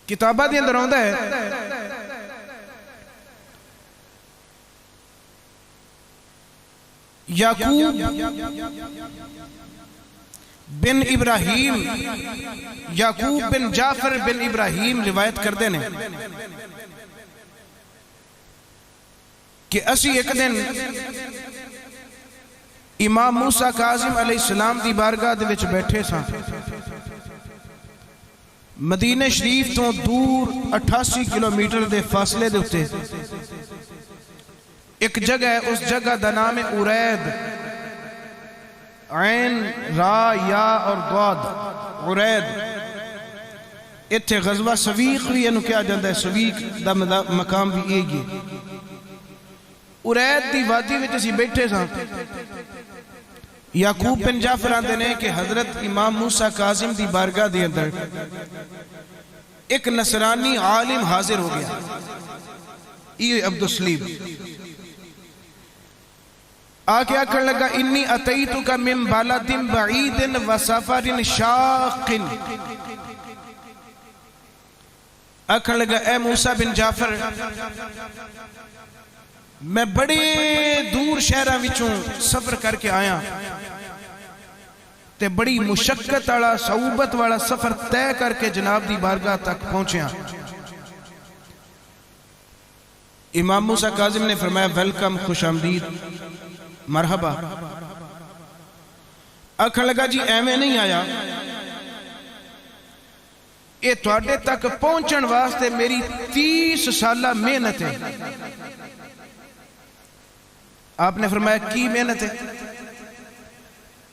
کتاباں دے اندر آندا ہے یعقوب بن ابراہیم یعقوب بن جعفر بن ابراہیم روایت کردے نے کہ اسی ایک دن امام موسیٰ کاظم علیہ السلام دی بارگاہ دے وچ بیٹھے ساں مدینہ شریف تو دور 88 کلومیٹر دے فاصلے دے اتے ایک جگہ ہے، اس جگہ دا نام عرید، عین را یا اور ضاد، عرید۔ اتھے غزوہ سویق بھی انہوں کیا جاندہ ہے، سویق دا مقام بھی ایک ہے۔ عرید دی وادی وچ اسی بیٹھے ساں، یعقوب بن جعفر آندے نے کہ حضرت امام موسیٰ کاظم دی بارگاہ دی اندر ایک نصرانی عالم حاضر ہو گیا، یہ عبدالسلیم آکے آکھر لگا انی اتیتک من بلد بعید و سفر شاق، آکھر لگا اے موسیٰ بن جعفر میں بڑے دور شہرہ وچوں سفر کر کے آیا تے بڑی مشقت والا صعوبت والا سفر طے کر کے جناب دی بارگاہ تک پہنچیا۔ امام موسیٰ کاظم نے فرمایا ویلکم، خوش آمدید، مرحبا۔ آکھن لگا جی ایویں نہیں آیا، اے تواڈے تک پہنچن واسطے میری 30 سالہ محنت ہے۔ آپ نے فرمایا کی محنت ہے؟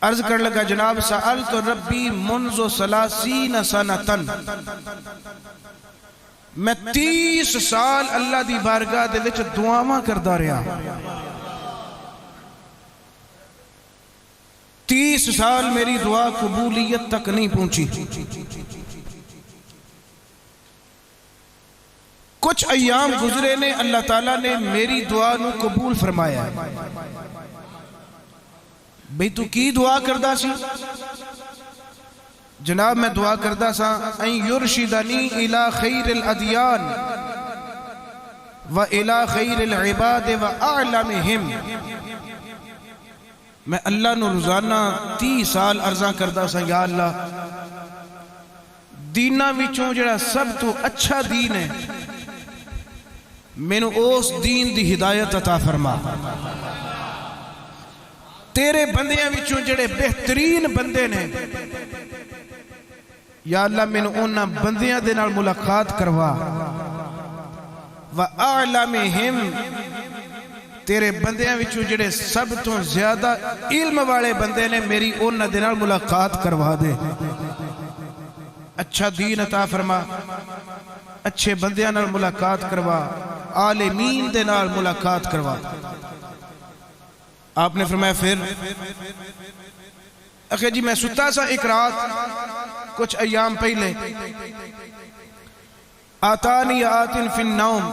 عرض کر لگا جناب سألت ربی منذ 30 سنتن، میں 30 سال اللہ دی بارگاہ دے وچ دعاواں کردا رہا، 30 سال میری دعا قبولیت تک نہیں پہنچی۔ کچھ ایام گزرے نے، اللہ تعالیٰ نے میری دعا نو قبول فرمایا ہے۔ بھئی تو کی دعا کردہ سی؟ جناب میں دعا کردہ سا ان یرشدنی الى خیر الادیان و الى خیر العباد و اعلمہم۔ میں اللہ نو روزانہ 30 سال عرضاں کردہ سا یا اللہ دینہ وچوں جڑا سب تو اچھا دین ہے میں نو اس دین دی ہدایت عطا فرما، تیرے بندیاں وچوں جڑے بہترین بندے نے یا اللہ میں نو انہاں بندیاں دے نال ملاقات کروا، وَأَعْلَمِهِمْ تیرے بندیاں وچوں جڑے سب تو زیادہ علم والے بندے نے میری انہاں دے نال ملاقات کروا دے، اچھا دین عطا فرما، اچھے بندیاں نال ملاقات کروا، عالمین دے نال ملاقات کروا۔ آپ نے فرمایا پھر؟ اکھے جی میں ستا سا ایک رات کچھ ایام پہلے، آتانی آتن فی النوم،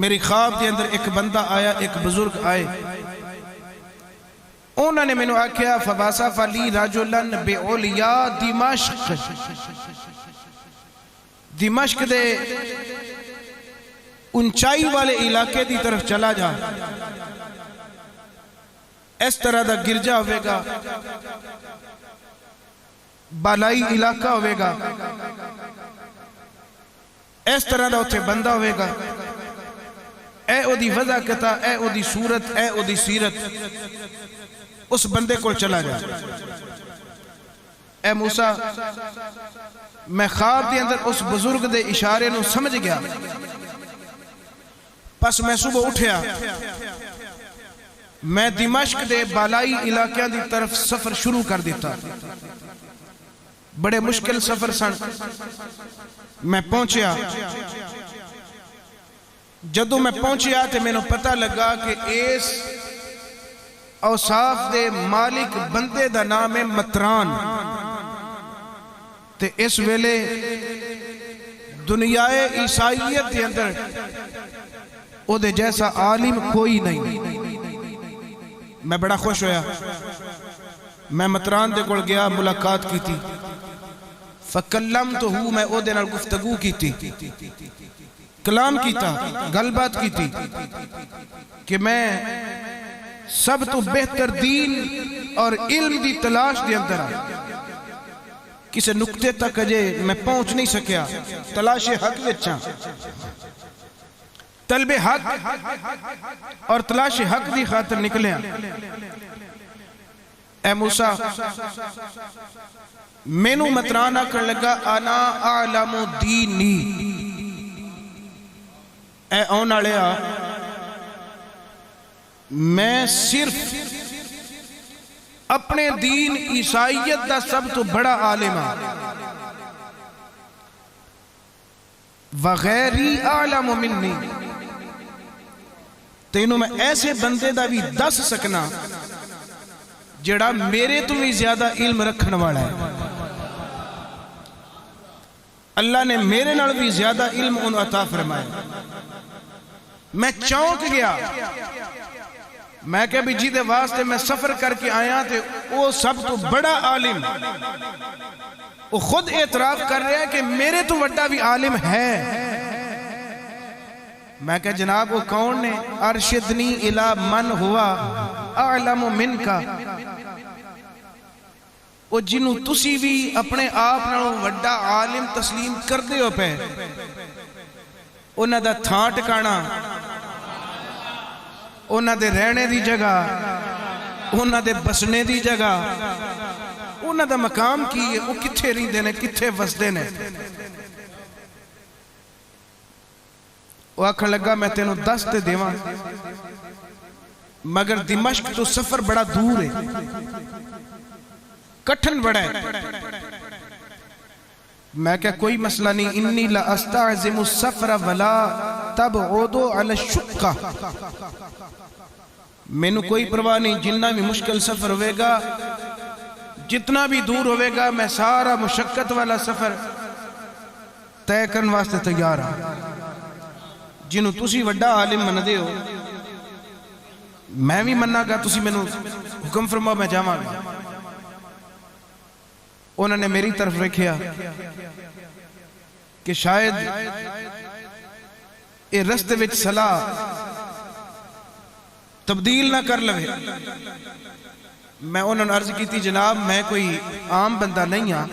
میری خواب دے اندر ایک بندہ آیا، ایک بزرگ آئے، انہوں نے میں نے آکھیا فَبَاسَفَ لِي رَجُلًا بِعُلْيَا دمشق، دمشق دے انچائی والے علاقے دی طرف چلا جا، اس طرح دا گرجا ہوئے گا، بالائی علاقہ ہوئے گا، اس طرح دا اتھے بندہ ہوئے گا، اے او دی وضاقتہ، اے او دی صورت، اے او دی سیرت، اس بندے کو چلا جا۔ اے موسیٰ میں خواب دے اندر اس بزرگ دے اشارے نو سمجھ گیا، پس میں صبح اٹھیا، میں دمشق دے بالائی علاقہ دی طرف سفر شروع کر دیتا، بڑے مشکل سفر سن، میں پہنچیا، جدو میں پہنچیا تے میں نے پتہ لگا کہ اس اوصاف دے مالک بندے دا نام ہے متران، تے اس ویلے دنیائے عیسائیت دے اندر او دے جیسا عالم کوئی نہیں۔ میں بڑا خوش ہویا، میں متران دے گوڑ گیا، ملاقات کی تھی، فکلمتہ میں او دے نال گفتگو کیتی، کلام کیتا، گل بات کیتی کہ میں سب تو بہتر دین اور علم دی تلاش دے اندر کسے نقطے تک اجے میں پہنچ نہیں سکیا، تلاش حق وچ طلب حق اور تلاش حق دی خاطر نکلے ہیں۔ اے موسیٰ مینو مترانا کر لگا انا اعلم دینی، اے اونا لیا میں صرف اپنے دین عیسائیت دا سب تو بڑا عالم ہاں، وغیری اعلم منی، تینوں میں ایسے بندے دا بھی دس سکنا جڑا میرے تو بھی زیادہ علم رکھن والا ہے۔ اللہ نے میرے نال بھی زیادہ علم انہوں عطا فرمایا۔ میں چونک گیا، میں کہ بھی جی دے واسطے میں سفر کر کے آیا تھے وہ سب تو بڑا عالم، وہ خود اعتراف کر رہے ہیں کہ میرے تو بڑا بھی عالم ہے۔ میں کہ جناب وہ کون نے؟ ارشدنی الی من ہوا اعلم من کا، وہ جنہوں تسی بھی اپنے آپ نالوں وڈا عالم تسلیم کر دے ہو پہ، انہاں دا تھاں ٹکانا، انہاں دے رہنے دی جگہ، انہاں دے بسنے دی جگہ، انہاں دا مقام کی ہے، وہ کتھے رہندے نے، کتھے وسدے نے۔ وہ آکھن لگا میں تینوں دس تے دیواں، مگر دمشق تو سفر بڑا دور ہے، کٹھن بڑا ہے۔ میں کہا کوئی مسئلہ نہیں، انی لا استعظم السفر ولا تبعدو علی الشقہ، میں نے کوئی پرواہ نہیں، جنہ بھی مشکل سفر ہوئے گا، جتنا بھی دور ہوئے گا، میں سارا مشقت والا سفر طے کرن واسطے تیار ہوں۔ جنہوں تسی وڈا عالم من دے ہو، میں بھی مننا گا، تسی میں حکم فرماؤ میں جاواں گا۔ انہوں نے میری طرف رکھیا کہ شاید اے رستے وچ صلاح تبدیل نہ کر لوے۔ میں انہوں نے عرض کی تھی جناب میں کوئی عام بندہ نہیں ہاں،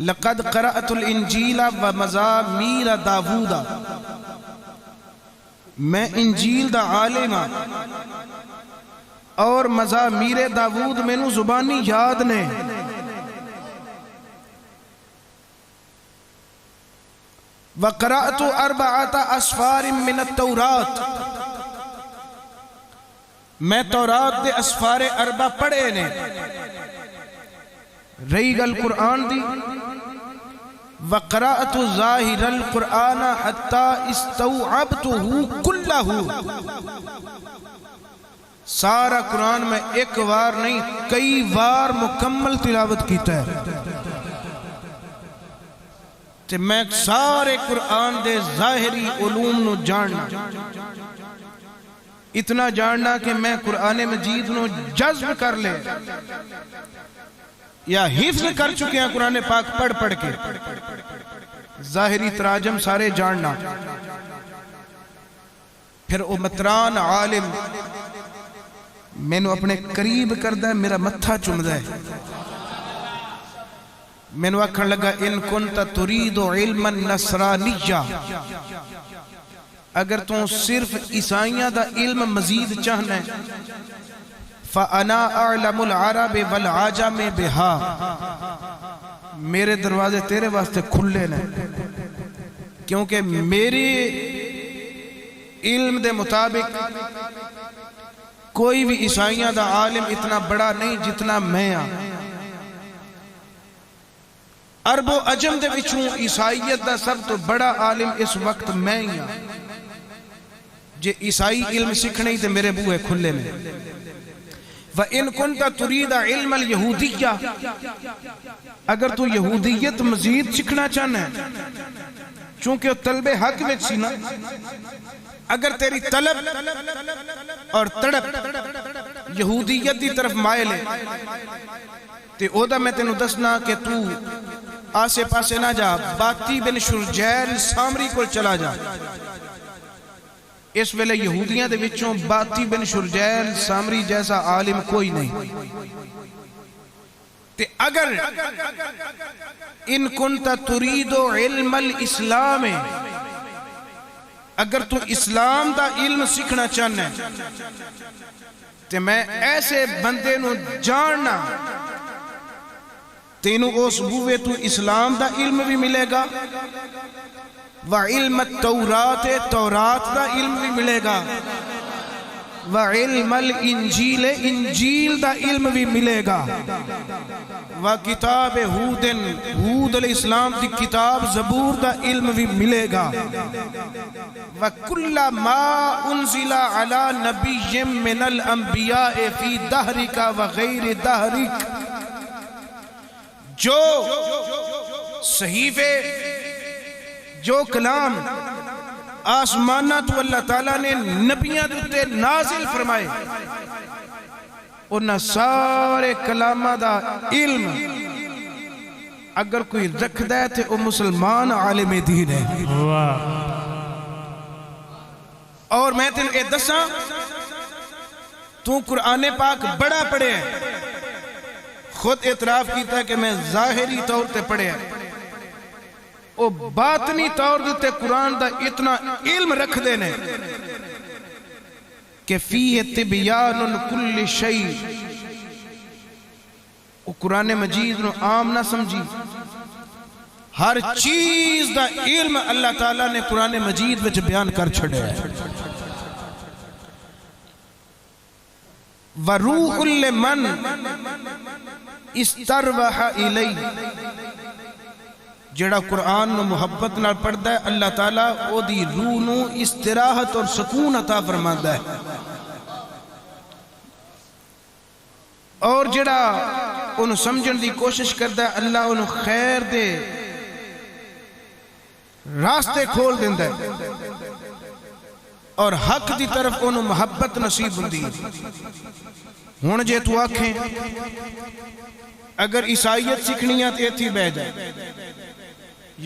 لقد قرأت الانجیل و مزامیر داود، میں انجیل دا عالم ہاں اور مزامیر داود میں نو زبانی یاد نے۔ وقرأت 4 اسفار من التورات، میں تورات دے اسفار 4 پڑھے نے۔ رہی گل قرآن دی، وقرأت ظاہر القرآن حتی استوعبتہ کلہ، سارا قرآن میں ایک بار نہیں کئی بار مکمل تلاوت کیتا ہے، تے میں سارے قرآن دے ظاہری علوم نو جاننا، اتنا جاننا کہ میں قرآن مجید نو جذب کر لے یا حفظ کر چکے ہیں قرآن پاک پڑھ کے، ظاہری تراجم سارے جاننا۔ پھر او متران عالم میں نو اپنے قریب کردہ ہے، میرا متھا چمدہ ہے، میں نو آکھن لگا ان کنت ترید علم النصرانیہ، اگر تو صرف عیسائیاں دا علم مزید چاہنا ہے، فَأَنَا أَعْلَمُ الْعَرَبِ وَالْعَجَمِ بِهَا، میرے دروازے تیرے واسطے کھلے نے، کیونکہ میرے علم دے مطابق کوئی بھی عیسائیاں دا عالم اتنا بڑا نہیں جتنا میں ہاں۔ عرب و عجم دے وچوں عیسائیت دا سب تو بڑا عالم اس وقت میں ہی ہاں۔ جے عیسائی علم سکھنے تے میرے بوئے کھلے میں۔ وَإِن كُنْتَ تُرِيدَ عِلْمَ الْيَهُودِيَّةِ، اگر تو یہودیت مزید سکھنا چاہنا ہے، چونکہ وہ طلب حق وچ سی نا، اگر تیری طلب اور تڑپ یہودیت دی طرف مائل ہے تے او دا میں تینوں دسنا کہ تو آسے پاسے نہ جا، باتی بن شرجیل سامری کو چلا جا۔ اس ویلے یہودیاں دے وچوں باتی بن شرجیل سامری جیسا عالم کوئی نہیں۔ تے اگر ان کنت ترید علم الاسلام، اگر تو اسلام دا علم سیکھنا چاہنا ہے تے میں ایسے بندے نو جاننا، تینوں اس بوئے تو اسلام دا علم بھی ملے گا، وعلم التورات، تورات دا علم بھی ملے گا، وعلم الانجیل، انجیل دا علم بھی ملے گا، وکتاب ہود، ہود علیہ السلام دی کتاب زبور دا علم بھی ملے گا، وَكُلَّ مَا أُنزِلَ عَلَى نَبِيٍّ مِّنَ الْأَنبِيَاءِ فِي دَهْرِكَ وَغَيْرِ دَهْرِكَ، جو صحیفے، جو کلام آسمانہ تو اللہ تعالیٰ نے نبیاں دوتے نازل فرمائے، انہاں سارے کلامہ دا علم اگر کوئی رکھ دے تھے وہ مسلمان عالم دین ہے۔ اور میں تین اے دساں، تو قرآن پاک بڑا پڑھے ہے، خود اعتراف کیتا ہے کہ میں ظاہری طور تے پڑھے ہے، او باطنی طور تے قرآن دا اتنا علم رکھ دینے کہ فیہ تبیان کل شیء، او قرآن مجید نو عام نہ سمجھی، ہر چیز دا علم اللہ تعالیٰ نے قرآن مجید وچ بیان کر چھڑے ہے۔ وَرُوحُ لِمَنْ استروح الی، جڑا قرآن نو محبت نال پڑھدا ہے اللہ تعالیٰ او دی روح نو استراحت اور سکون عطا فرماندا ہے، اور جڑا انہوں سمجھن دی کوشش کردا ہے اللہ انہوں خیر دے راستے کھول دیندا ہے، اور حق دی طرف انہوں محبت نصیب ہوندی ہے۔ ہن جے تو آکھیں اگر عیسائیت سکھنیاں تے تھی بہ جائے،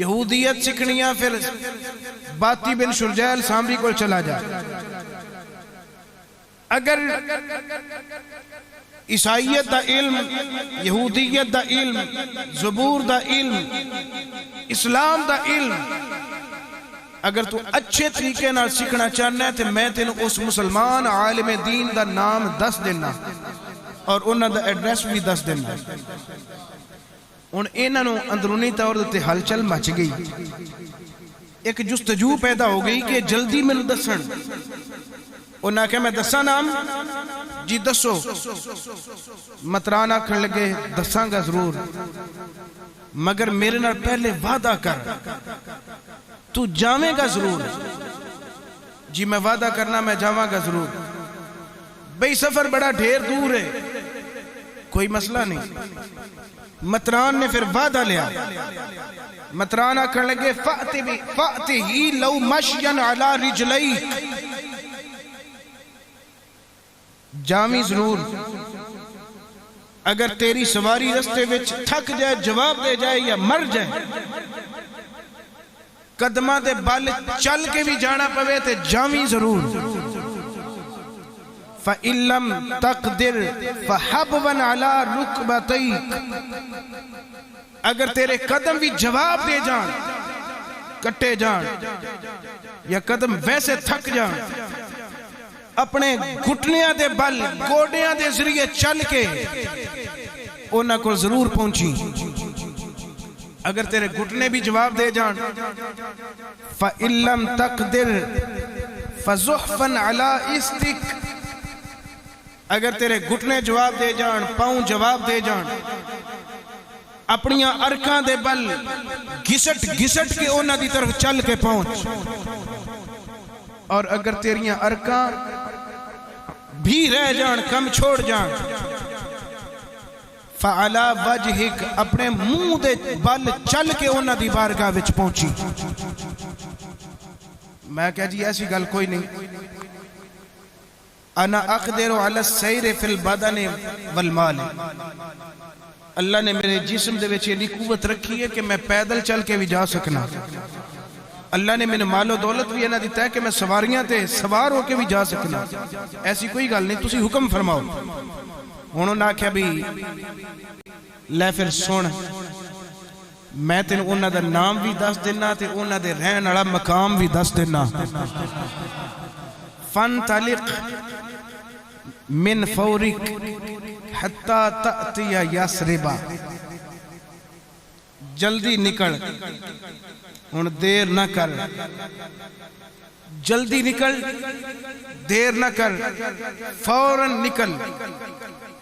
یہودیت سکھنیاں پھر باتی بن شرجیل سامری کو چلا جائے، اگر عیسائیت دا علم، یہودیت دا علم، زبور دا علم، اسلام دا علم اگر تو اچھے طریقے نہ سکھنا چاہنا ہے تو میں تینوں اس مسلمان عالم دین دا نام دس دینا اور انہاں دا ایڈریس بھی دس دینا۔ ان انہوں اندرونی طور تے ہلچل مچ گئی، ایک جستجو پیدا ہو گئی کہ جلدی میں دسن، انہاں کہ میں دسا نام جی دسو، متران آکھن لگے دساں گا ضرور، مگر میرے نال پہلے وعدہ کر تو جاویں گا ضرور۔ جی میں وعدہ کرنا میں جاواں گا ضرور، بھئی سفر بڑا ڈھیر دور ہے، کوئی مسئلہ نہیں۔ متران نے پھر وعدہ لیا، متران آکھن لگے فَأْتِهِ لَوْ مَشْيًا عَلَى رِجْلَيْكَ، جامی ضرور، اگر تیری سواری رستے وچ تھک جائے، جواب دے جائے یا مر جائے، قدمہ دے بال چل کے بھی جانا پوے تے جامی ضرور۔ فَإِن لَمْ تَقْدِرْ فَحَبْوًا عَلَى رُكْبَتَيْكَ، اگر تیرے قدم بھی جواب دے جان، کٹے جان، یا قدم ویسے تھک جان، اپنے گھٹنیاں دے بل گوڑیاں دے ذریعے چل کے انہاں کو ضرور پہنچی۔ اگر تیرے گھٹنے بھی جواب دے جان، فَإِن لَمْ تَقْدِرْ فَزُحْفًا عَلَى إِسْتِكَ، اگر تیرے گھٹنے جواب دے جان، پاؤں جواب دے جان، اپنیاں ارکاں دے بل گھسٹ گھسٹ کے انہاں دی طرف چل کے پہنچ، اور اگر تیریاں ارکاں بھی رہ جان، کم چھوڑ جان، فَعَلَى وَجْهِكَ، اپنے منہ دے بل چل کے انہاں دی بارگاہ وچ پہنچی۔ میں کہا جی ایسی گل کوئی نہیں، انا اقدر علی السیر فی البدن والمال، اللہ نے میرے جسم دے وچ یہ قوت رکھی ہے کہ میں پیدل چل کے بھی جا سکنا، اللہ نے میرے مال و دولت بھی انہاں دیتا ہے کہ میں سواریاں تے سوار ہو کے بھی جا سکنا، ایسی کوئی گل نہیں، تسی حکم فرماؤ۔ انہوں نے آکھیا بھی لے پھر سن، میں تین انہاں دا نام بھی دس دینا تے انہاں دے رہن والا مقام بھی دس دینا۔ فانطلق من فورک حتی تأتی یسربا، جلدی نکل، ان دیر نہ کر، جلدی نکل، دیر نہ کر، فوراً نکل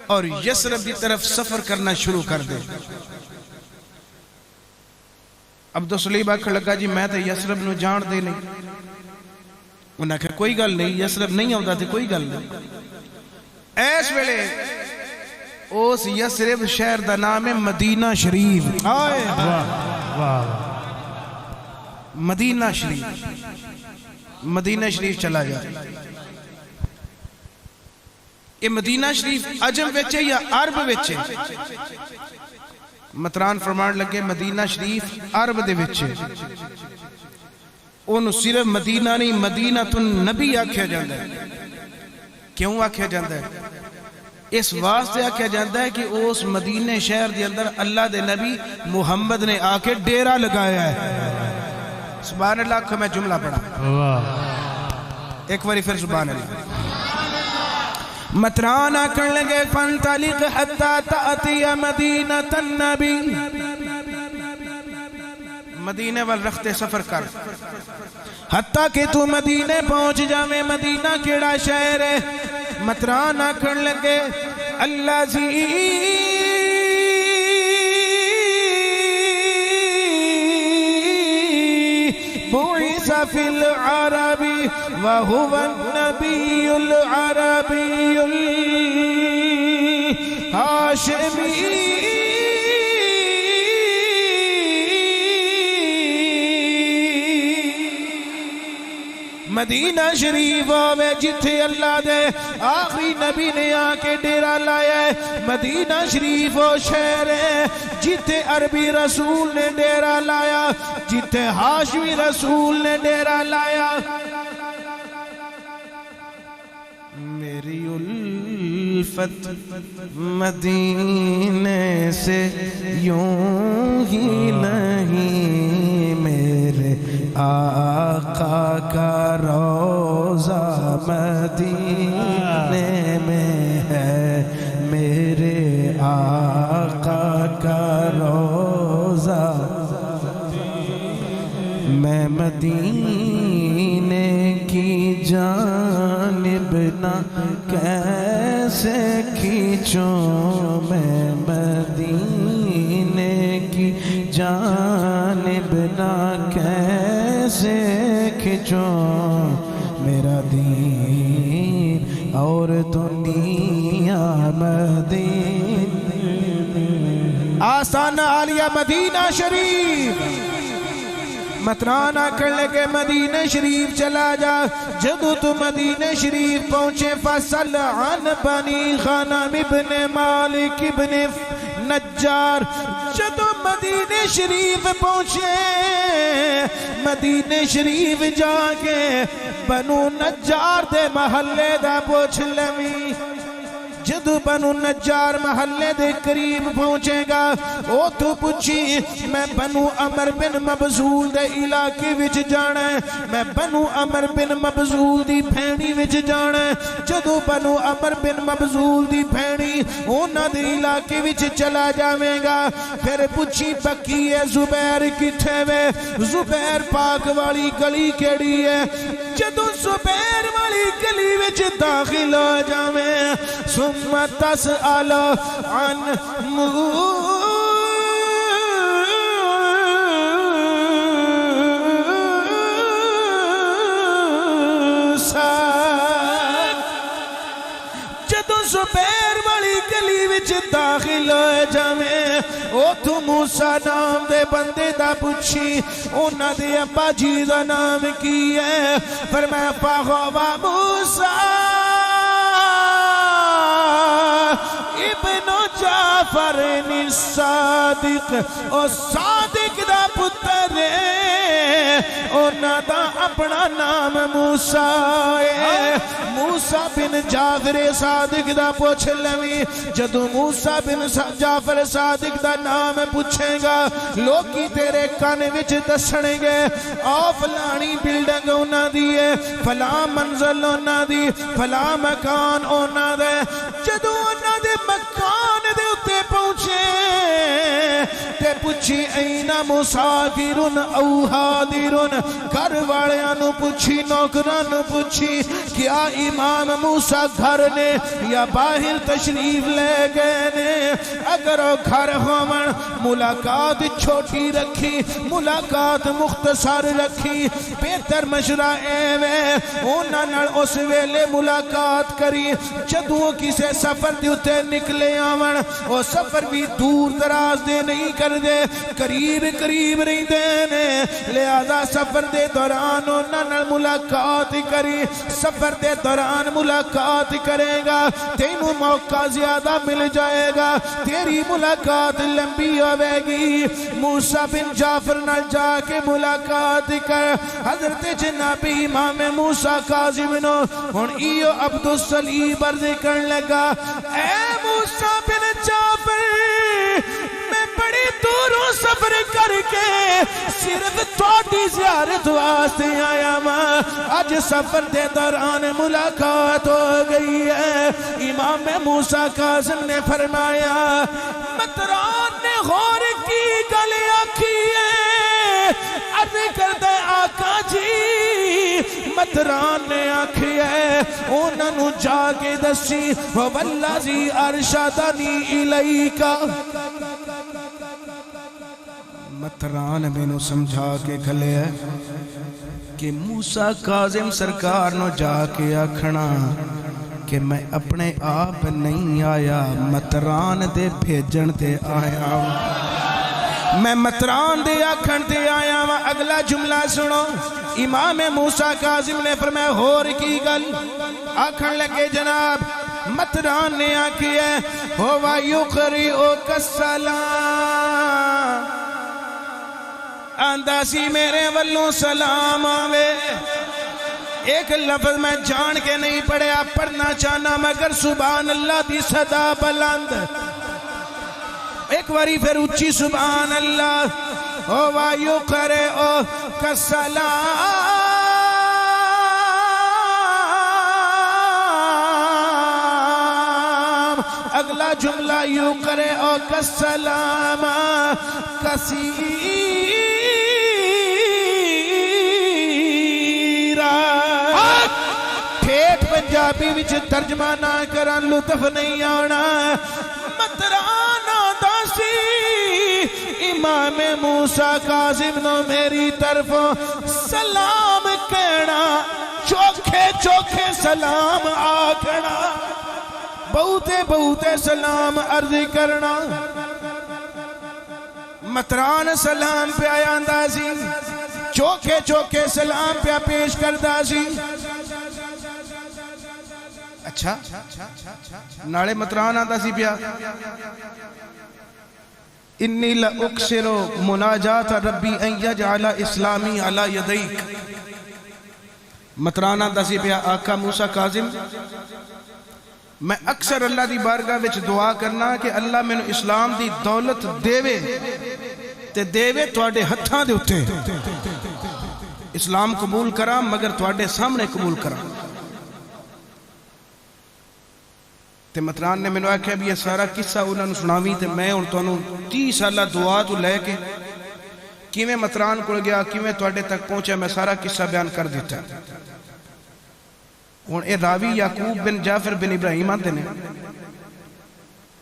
اور یسرب کی طرف سفر کرنا شروع کر دے۔ عبدالصلیب آکھن لگا جی میں تے یسرب نو جان دے نہیں، انہوں نے کہا کوئی گل نہیں، یسرب نہیں ہوتا تھے کوئی گل نہیں۔ ایس ویلے اس یسرب شہر دا نام ہے مدینہ شریف، مدینہ شریف، مدینہ شریف چلا جا۔ یہ مدینہ شریف عجم وچے یا عرب وچے؟ متران فرمان لگے مدینہ شریف عرب دے وچے، انہوں صرف مدینہ نہیں مدینہ النبی آکھیا جاندہ ہے۔ کیوں آکھیا جاندہ ہے؟ اس واسطے آکھیا جاندہ ہے کہ اس مدینہ شہر دے اندر اللہ دے نبی محمد نے آکے ڈیرہ لگایا ہے۔ سبحان اللہ کو میں جملہ پڑھا، ایک باری پھر سبحان اللہ۔ متران آکھن لگے فانطلق حتی تأتی مدینہ النبی، مدینہ وال رخت سفر کر حتیٰ کہ تو مدینہ پہنچ جاویں۔ مدینہ کیڑا شہر ہے؟ متران آکھن لگے اللہ زی بعث فی العربی وہو النبی العربی الہاشمی، مدینہ شریف آوے جتھے اللہ دے آخری نبی نے آکے ڈیرہ لایا ہے۔ مدینہ شریف وہ شہر ہے جتھے عربی رسول نے ڈیرہ لایا، جتھے ہاشمی رسول نے ڈیرہ لایا۔ میری الفت مدینے سے یوں ہی نہیں، میرے آقا کا روضہ مدینے میں ہے، میرے آقا کا روضہ، میں مدینے کی جانب نہ کیسے کھینچوں، میں مدینے کی جانب نہ کیسے کھینچوں، میرا دین اور دنیا مدینے، آستانہ عالیہ مدینہ شریف۔ متران آکھن لگے مدینہ شریف چلا جا، جدو تو مدینہ شریف پہنچے فصل عن بنی غنم ابن مالک ابن نجار، جدو مدینہ شریف پہنچے مدینہ شریف جا کے بنو نجار دے محلے دا پوچھ لوی، جدو بنو نجار محلے دے قریب پہنچے گا او تو پوچھی میں بنو عمر بن مبزول دے علاقے وچ جانا ہے، میں بنو عمر بن مبزول دی پھینی وچ جانا ہے۔ جدو بنو عمر بن مبزول دی پھینی اونا دے علاقے وچ چلا جاویں گا، پھر پوچھی بکی ہے زبیر کتھے وے، زبیر پاک والی گلی کیڑی ہے؟ جدو زبیر والی گلی وچ داخل ہو جاویں، ثم تسأل عن موسیٰ، جدو زبیر والی گلی وچ داخل ہو جاویں او تو موسیٰ نام دے بندے دا پوچھی اونا دے ابا جی دا نام کی ہے؟ فرمایا فغوا موسیٰ ابن جعفر الصادق او صادق دا پتر اونا دا اپنا نام موسیٰ ہے موسیٰ بن جعفر صادق دا پوچھ لوی جدو موسیٰ بن جعفر صادق دا نام پوچھیں گا لوگی تیرے کانے وچ دسنے گے او فلانی بلڈنگ اونا دیئے فلاں منزل اونا دی فلاں مکان اونا دے جدو اونا دے مکان دے اتے پہنچے تے پوچھی اینا مسافرن او حاضرن گھر والیاں پوچھی نوکران پوچھی کیا امام موسیٰ گھر نے یا باہر تشریف لے گئے نے اگر وہ گھر ہومن ملاقات چھوٹی رکھی ملاقات مختصر رکھی بہتر مشرہ ایوے انہاں اس ویلے ملاقات کری جدوں کسے سفر دیتے نکلے آون وہ سفر بھی دور دراز دے نہیں کر دے قریب قریب رہی دینے لہذا سفر دے دوران انہاں ملاقات کری سفر دے دوران ملاقات کرے گا تینوں موقع زیادہ مل جائے گا تیری ملاقات لمبی ہوئے گی موسیٰ بن جعفر نہ جا کے ملاقات کر حضرت جناب امام موسیٰ کاظم نو ہن ایو عبدالصلیب عرض کرنے لگا اے موسیٰ بن جعفر میں بڑی دوروں سفر کر کے صرف توڑی زیارت واسطے آیا ماں آج سفر دے دوران ملاقات ہو گئی ہے امام موسیٰ کاظم نے فرمایا مطران نے غور کی گلے آکھی ہے عرض کردہ آقا جی مطران نے آکھی ہے انہوں جا کے دسی وَوَالَّذِي أَرْشَدَنِي إِلَيْكَ مطران میں نو سمجھا کے کھلے ہے کہ موسیٰ کاظم سرکار نو جا کے آکھنا کہ میں اپنے آپ نہیں آیا مطران دے بھیجن دے آیا ہوں میں مطران دے آکھن دے آیا ہوں اگلا جملہ سنو امام موسیٰ کاظم نے فرمایا ہور کی گل آکھن لگے جناب مطران نے آکھی ہے ہوا یقرئک السلام آندہ سی میرے والوں سلام آوے ایک لفظ میں جان کے نہیں پڑھیا پڑھنا چاہنا مگر سبحان اللہ دی صدا بلند ایک واری پھر اچھی سبحان اللہ ہوا یقرئک السلام اگلا جملہ یقرئک السلام کثیر پنجابی وچ ترجمہ نہ کرن لطف نہیں آنا مطران داسی امام موسیٰ کاظم نو میری طرف سلام کہنا چوکھے چوکھے سلام آکھنا بہتے بہتے سلام عرض کرنا مطران سلام پہ آیا اندازی چوکھے چوکھے سلام پہ پیش کردہ سی اچھا ناڑے مطران آتا سی پیا انی لأکسر مناجات ربی ان یجعل اسلامی علی یدیک مطران آتا سی پیا آقا موسیٰ کاظم میں اکثر اللہ دی بارگاہ وچ دعا کرنا کہ اللہ میں اسلام دی دولت دیوے تے دیوے تواڈے ہتھاں دے اتے اسلام قبول کرا مگر تواڈے سامنے قبول کرا تے مطران نے میں نے آکھیا بھی یہ سارا قصہ انہوں نے سناوی تے میں ان تو انہوں 30 سالہ دعا تو لے کے کیویں مطران کو گیا کیویں تواڈے تک پہنچے میں سارا قصہ بیان کر دیتا ہوں اے راوی یعقوب بن جعفر بن ابراہیم آتے نے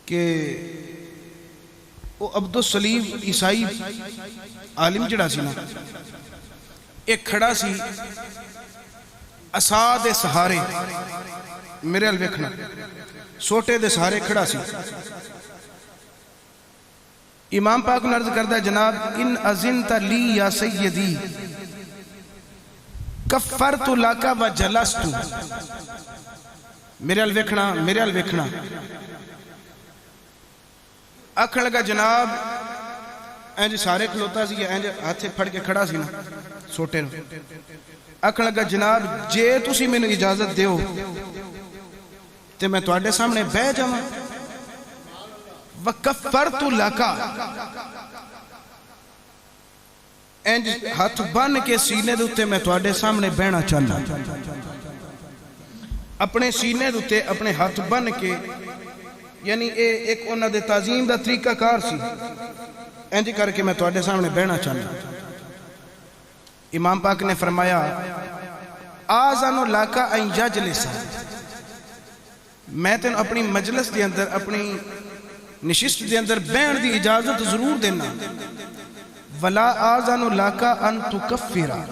کہ وہ عبدالصلیب عیسائی عالم جڑا سی نا ایک کھڑا سی اساد سہارے میرے الویکھنا سوٹے دے سہارے کھڑا سی امام پاک نے عرض کردہ جناب ان اذنت لی یا سیدی کفرت لاکا و جلستو میرے الویکھنا آکھن لگا جناب اینج سارے کھلوتا سی اینج ہاتھے پھڑ کے کھڑا سی نا سوٹے نو آکھن لگا جناب جے تسی مینوں اجازت دیو تے میں تواڈے سامنے بہ جاواں وکفرت لکا اینج ہاتھ بن کے سینے دوتے میں تواڈے سامنے بہنا چاہنا اپنے سینے دوتے اپنے ہاتھ بن کے یعنی ایک انہاں دے تعظیم دا طریقہ کار سی اینج کر کے میں تواڈے سامنے بہنا چاہنا امام پاک نے فرمایا آزانو لاکا این یجلسا میں تین اپنی مجلس دے اندر اپنی نشست دے اندر بہن دی اجازت ضرور دینا ولا آزانو لاکا ان تکفرا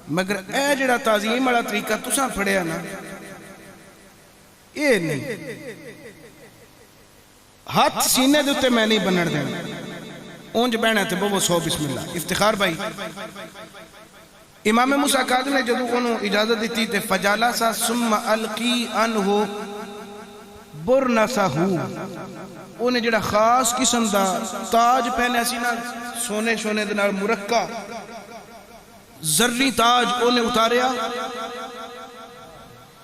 مگر اے جڑا تعظیم والا طریقہ تساں پڑھیا نا اے نہیں ہاتھ سینے دے میں نہیں بنن دینا اونج بہنا تے بو سو بسم اللہ افتخار بھائی امام موسیٰ کاظم نے جدو انہوں اجازت دیتی تے فجالسا ثم القی انہو برنسا ہو انہیں جڑا خاص قسم دا تاج پہنے سی نا سونے شونے دے نال مرکہ زرری تاج انہیں اتاریا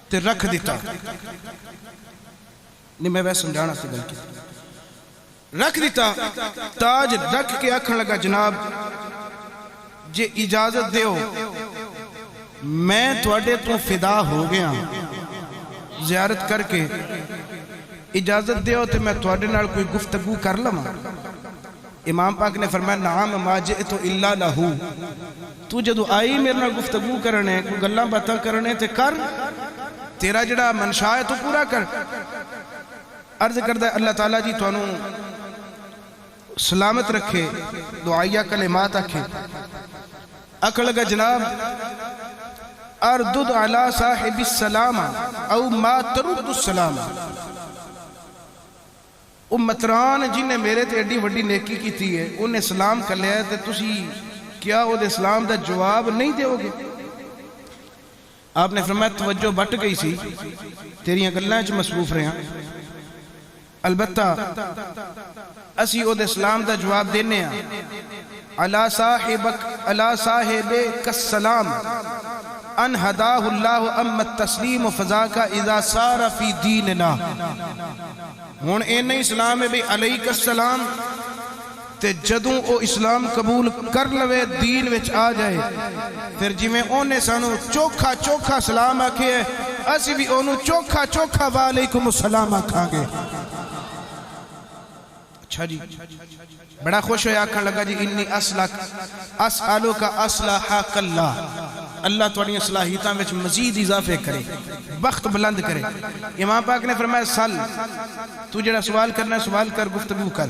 تے رکھ دیتا نہیں میں ویسے سمجھانا سی بلکہ رکھ دیتا تاج رکھ کے آکھن لگا جناب جے اجازت دیو میں تواڈے تو فدا ہو گیا زیارت کر کے اجازت دیو تے میں تواڈے نال کوئی گفتگو کر لما امام پاک نے فرمایا نعم ما جئت الا لہو تو جدو آئی میرے نال گفتگو کرنے کوئی گلاں باتاں کرنے تے کر تیرا جڑا منشا ہے تو پورا کر عرض کردہ اللہ تعالیٰ جی تو سلامت رکھے دعائیہ کلمات آکھے اکھڑ لگا جناب اردد علی صاحب السلام او ما ترد السلام امتران جن نے میرے تے ایڈی وڈی نیکی کی تھی ہے انہیں سلام کر لیا ہے تسی کیا وہ دے سلام دا جواب نہیں دے ہوگے آپ نے فرمایا توجہ بٹ گئی سی تیریاں گلیں جو مصروف رہے ہیں البتہ اسی او دے سلام دا جواب دینے ہیں علا صاحبک السلام ان ہداہ اللہ ام التسلیم فضاکا اذا سار فی دیننا ہون اے نہیں اسلام ہے بھی علیک السلام تے جدوں او اسلام قبول کر لوے دین وچ آ جائے پھر جی میں اونے سانو چوکھا چوکھا سلام آکھے اسی بھی اونو چوکھا چوکھا وعلیکم السلام آکھا گے اچھا جی بڑا خوش ہویا آکھا لگا جی انی اسألو کا اصلاحاک اللہ اللہ توڑی صلاحیتاں وچ مزید اضافے کرے وقت بلند کرے امام پاک نے فرمایا سل تو جڑا سوال کرنا ہے سوال کر گفتگو کر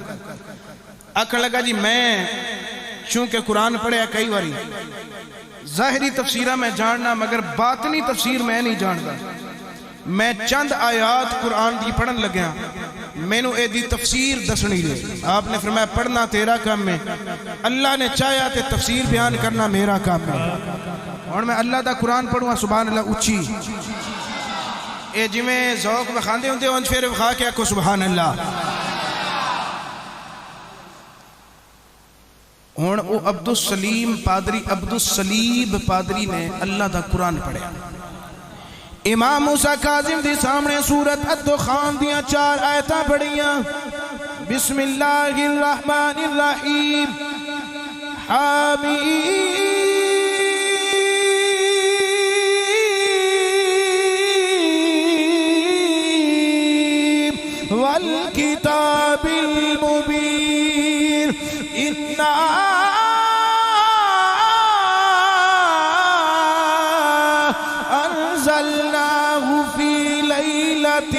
آکھا لگا جی میں چونکہ قرآن پڑھے کئی واری ظاہری تفسیرہ میں جاننا مگر باطنی تفسیر میں نہیں جانتا میں چند آیات قرآن دی پڑھن لگیا میں نو اے دی تفسیر دسنی لے آپ نے فرمایا پڑھنا تیرا کام ہے اللہ نے چاہیا تے تفسیر بیان کرنا میرا کام ہے اور میں اللہ دا قرآن پڑھوں سبحان اللہ اچھی اے جی میں ذوق بخاندے ہوں دے انج پھر بخا کے کو سبحان اللہ ہون او عبدالسلیم پادری نے اللہ دا قرآن پڑھے امام موسیٰ کاظم دی سامنے سورت الدخان دیاں 4 آیتاں پڑھیاں بسم اللہ الرحمن الرحیم حامیم والکتاب المبین انزلناه في ليلة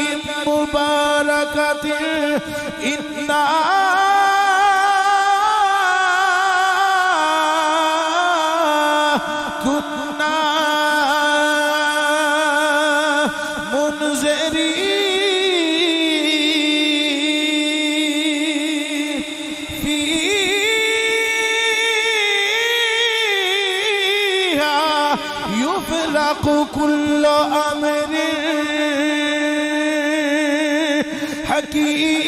مباركة إنا كنا منذرين كل أمر حكيم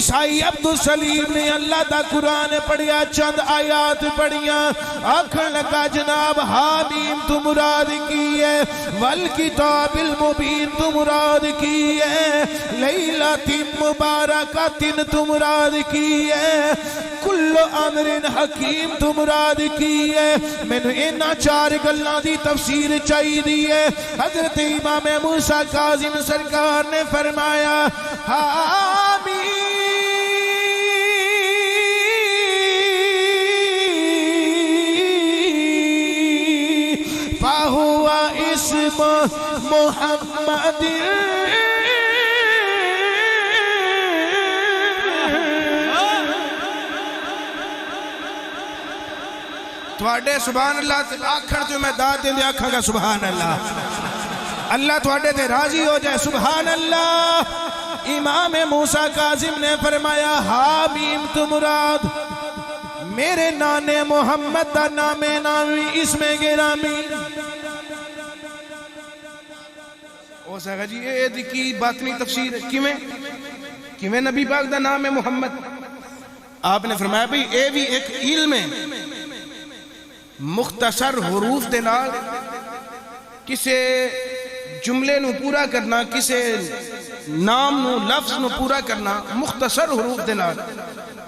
عیسائی عبدالسلیم نے اللہ دا قرآن پڑھیا، چند آیات پڑھیاں، آکھن لگا جناب حامیم تو مراد کی ہے، والکتاب المبین تو مراد کی ہے، لیلۃ مبارکۃ تو مراد کی ہے، کل امر حکیم تو مراد کی ہے۔ میں نے انہاں چار گلاں دی تفسیر چاہی دی ہے۔ حضرت امام موسیٰ کاظم سرکار نے فرمایا حامیم فہو اسم محمد تھوڑے سبحان اللہ آکھر جو میں داد دیں دے آکھا گا سبحان اللہ، اللہ تھوڑے تے راضی ہو جائے سبحان اللہ۔ امام موسیٰ کاظم نے فرمایا حامیم تو مراد میرے نانے محمد دا نام نامی اسم گرامی۔ او ساگا جی اے دی کی باطنی تفسیر کیویں نبی پاک دا نام ہے محمد؟ آپ نے فرمایا بھئی اے بھی ایک علم ہے، مختصر حروف دے نال کسے جملے نو پورا کرنا، کسے نام نو لفظ نو پورا کرنا مختصر حروف دے نال،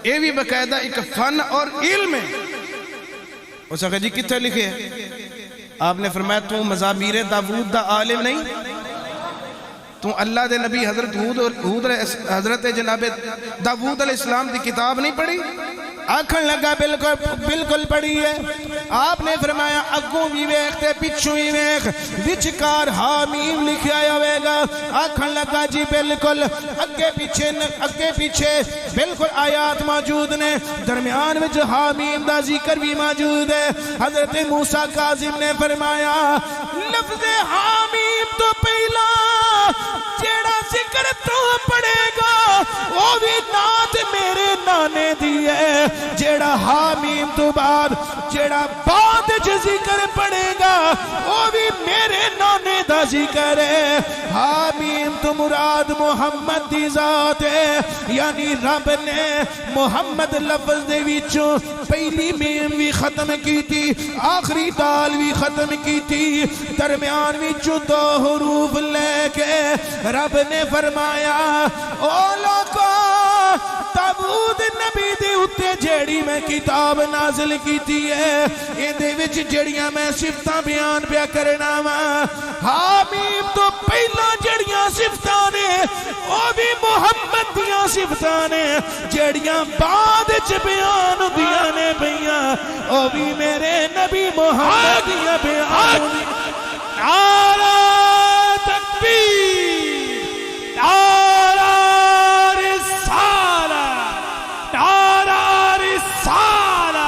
اے بھی باقاعدہ ایک فن اور علم ہے۔ اس آگے جی کتنے لکھے ہیں؟ آپ نے فرمایا تو مزامیر داود دا عالم نہیں، تو اللہ دے نبی حضرت جناب داود علیہ السلام دی کتاب نہیں پڑھی؟ آکھن لگا بالکل پڑھی ہے۔ آپ نے فرمایا اگوں بھی ویکھ تے پچھوں بھی ویکھ، وچکار حامیم لکھیا ہوئے گا۔ آکھن لگا جی بالکل اگے پیچھے بالکل آیات موجود نے، درمیان وچ حامیم دا ذکر بھی موجود ہے۔ حضرت موسیٰ کاظم نے فرمایا لفظ حامیم تو پہلا جیڑا ذکر تو پڑھے گا وہ بھی نات میرے نانے دی ہے، جیڑا حامیم تو بعد جیڑا بعد ذکر پڑھے گا وہ بھی میرے نانے دا ذکر ہے۔ حامیم تو مراد محمد دی ذات ہے، یعنی رب نے محمد لفظ دے وچوں پہلی میم بھی ختم کی تھی، آخری دال بھی ختم کی تھی، درمیان وچوں دو حروف لے کے رب نے فرمایا او لوگو داود نبی دے اتے جیڑی میں کتاب نازل کیتی ہے، ان دے وچ جیڑیاں میں صفتاں بیان پیا کرنا وا، حامیم تو پہلا جیڑیاں صفتاں نے وہ بھی محمد دیاں صفتاں نے، جیڑیاں بعد چ بیان دیاں نے پیاں وہ بھی میرے نبی محمد دیاں بیان دیاں۔ نعرہ تکبیر، نعرہ رسالت، نعرہ رسالت،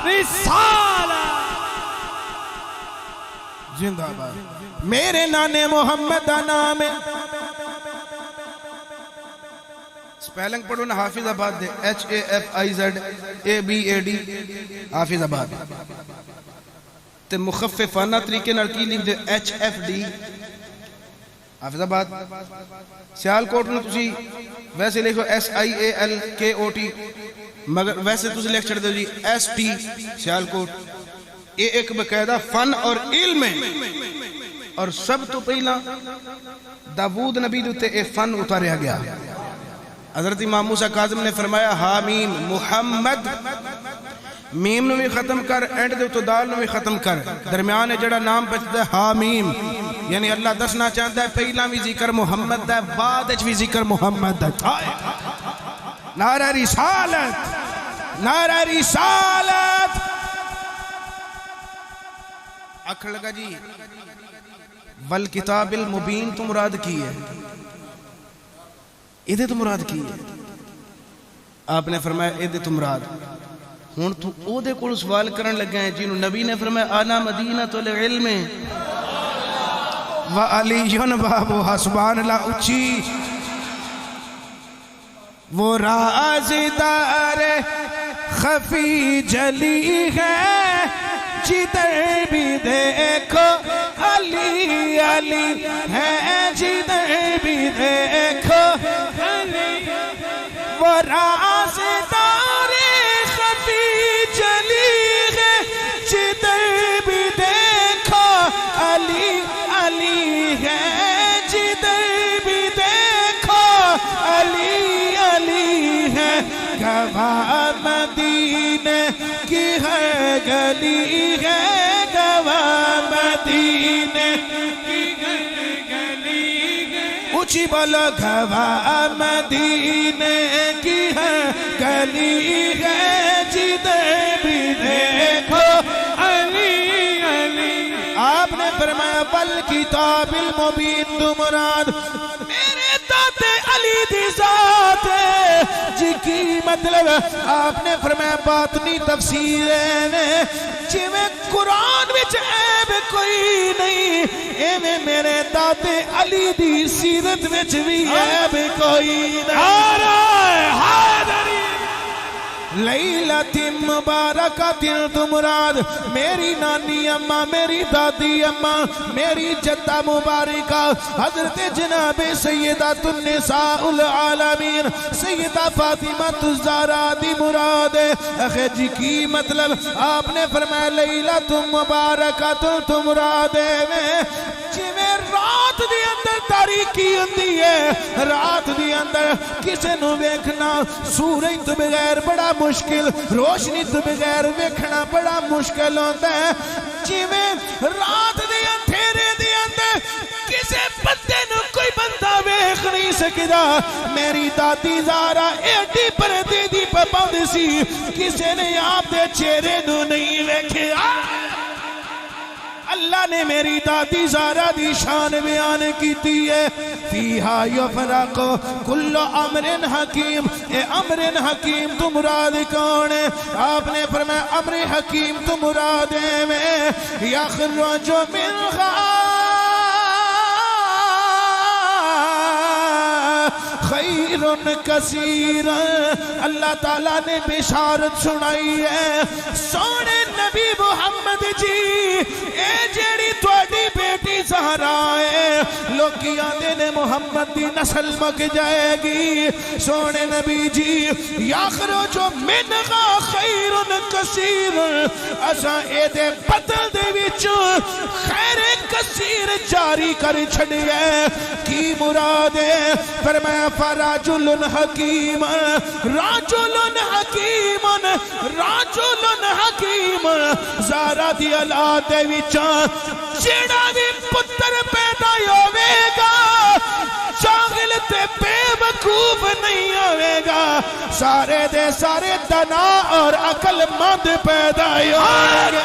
رسالت زندہ باد۔ میرے نانے محمد دا نام ہے، سپیلنگ پڑھو نا حافظ آباد دے HAFIZABAD حافظ آباد، تے مخففانہ طریقے نال کی لکھ دے HFD حافظ آباد۔ سیالکوٹ میں تسی ویسے لکھو SIALKOT، مگر ویسے تسی لکھ چھڑ دو جی ST سیالکوٹ۔ یہ ایک باقاعدہ فن اور علم ہے، اور سب تو پہلا داود نبی دوتے اے فن اتاریا گیا۔ حضرت امام موسیٰ کاظم نے فرمایا حامیم محمد، میم نو بھی ختم کر، اینڈ دے تو دال نو بھی ختم کر، درمیان جڑا نام بچتا ہے حامیم، یعنی اللہ دسنا چاہتا ہے پہلا بھی ذکر محمد ہے، بعد بھی ذکر محمد ہے۔ نعرہ رسالت، نعرہ رسالت۔ اکھڑ لگا جی والکتاب المبین تو مراد کی ہے، ادھے تو مراد کی ہے؟ آپ نے فرمایا ادھے تو مراد، ہون تو او دے کول سوال کرن لگے ہیں جنہوں نبی نے فرمایا آنا مدینہ العلم وعلیون بابوہا، سبحان اللہ اچھی۔ وہ رازدار خفی جلی ہے جدھر بھی دیکھو علی علی ہے، جدھر بھی دیکھو علی، رازدار خفی جلی ہے جدھر بھی دیکھو علی علی ہے جدھر بھی دیکھو علی علی ہے گواہ مدینے کی ہر گلی ہے گواہ مدینے کی ہر گلی ہے اونچی بولو گواہ مدینے کی ہر گلی ہے جدھر بھی دیکھو علی علی آپ نے فرمایا بالکتاب المبین تو مراد میرے دادے علی دی ذات ہے جی کی مطلب آپ نے فرمایا باطنی تفسیر ہے جی میں قرآن وچ عیب کوئی نہیں ایویں میرے دادے علی دی سیرت وچ بھی عیب کوئی نہیں لیلۃ مبارکۃ تو مراد میری نانی اماں میری دادی اماں میری جدہ مبارکہ حضرت جناب سیدۃ النساء العالمین سیدہ فاطمہ الزہرا دی مراد ہے اخی جی کی مطلب آپ نے فرمایا لیلۃ مبارکۃ تو مراد ہے جویں رات دی اندر تاریکی ہوندی ہے رات دی اندر کسے نو ویکھنا سورج تو بغیر بڑا مشکل روشنی تو بغیر ویکھنا بڑا مشکل ہوتا ہے جویں رات دے اندھیرے دے اندر کسے بندے نو کوئی بندہ ویکھ نہیں سکدا میری دادی زہرا ایڈی پردے دی پابند سی کسے نے آپ دے چہرے نو نہیں ویکھیا اللہ نے میری دادی زہرا دی شان بیان کیتی ہے فیہا یفرق کل امر حکیم اے امر حکیم تو مراد کون ہے آپ نے فرمایا امر حکیم تو مراد ہے میں یخرج من خیر کثیر اللہ تعالیٰ نے بشارت سنائی ہے سونے نبی محمد جی اے جیڑی تواڈی بیٹی زہرا ہے لوکی آندے نے محمد دی نسل مک جائے گی سونے نبی جی یخرج منہا خیر کثیر اساں اے دے بدل دے وچ خیر کثیر جاری کر چھڑیا کی مراد ہے فرمایا فرجل حکیم رجل حکیم رجل حکیم زہرا دی اولاد وچ جیڑا بھی پتر پیدا ہوے گا جاہل تے بے وقوف نہیں ہوے گا سارے دے سارے دنا اور عقل مند پیدا ہوں گے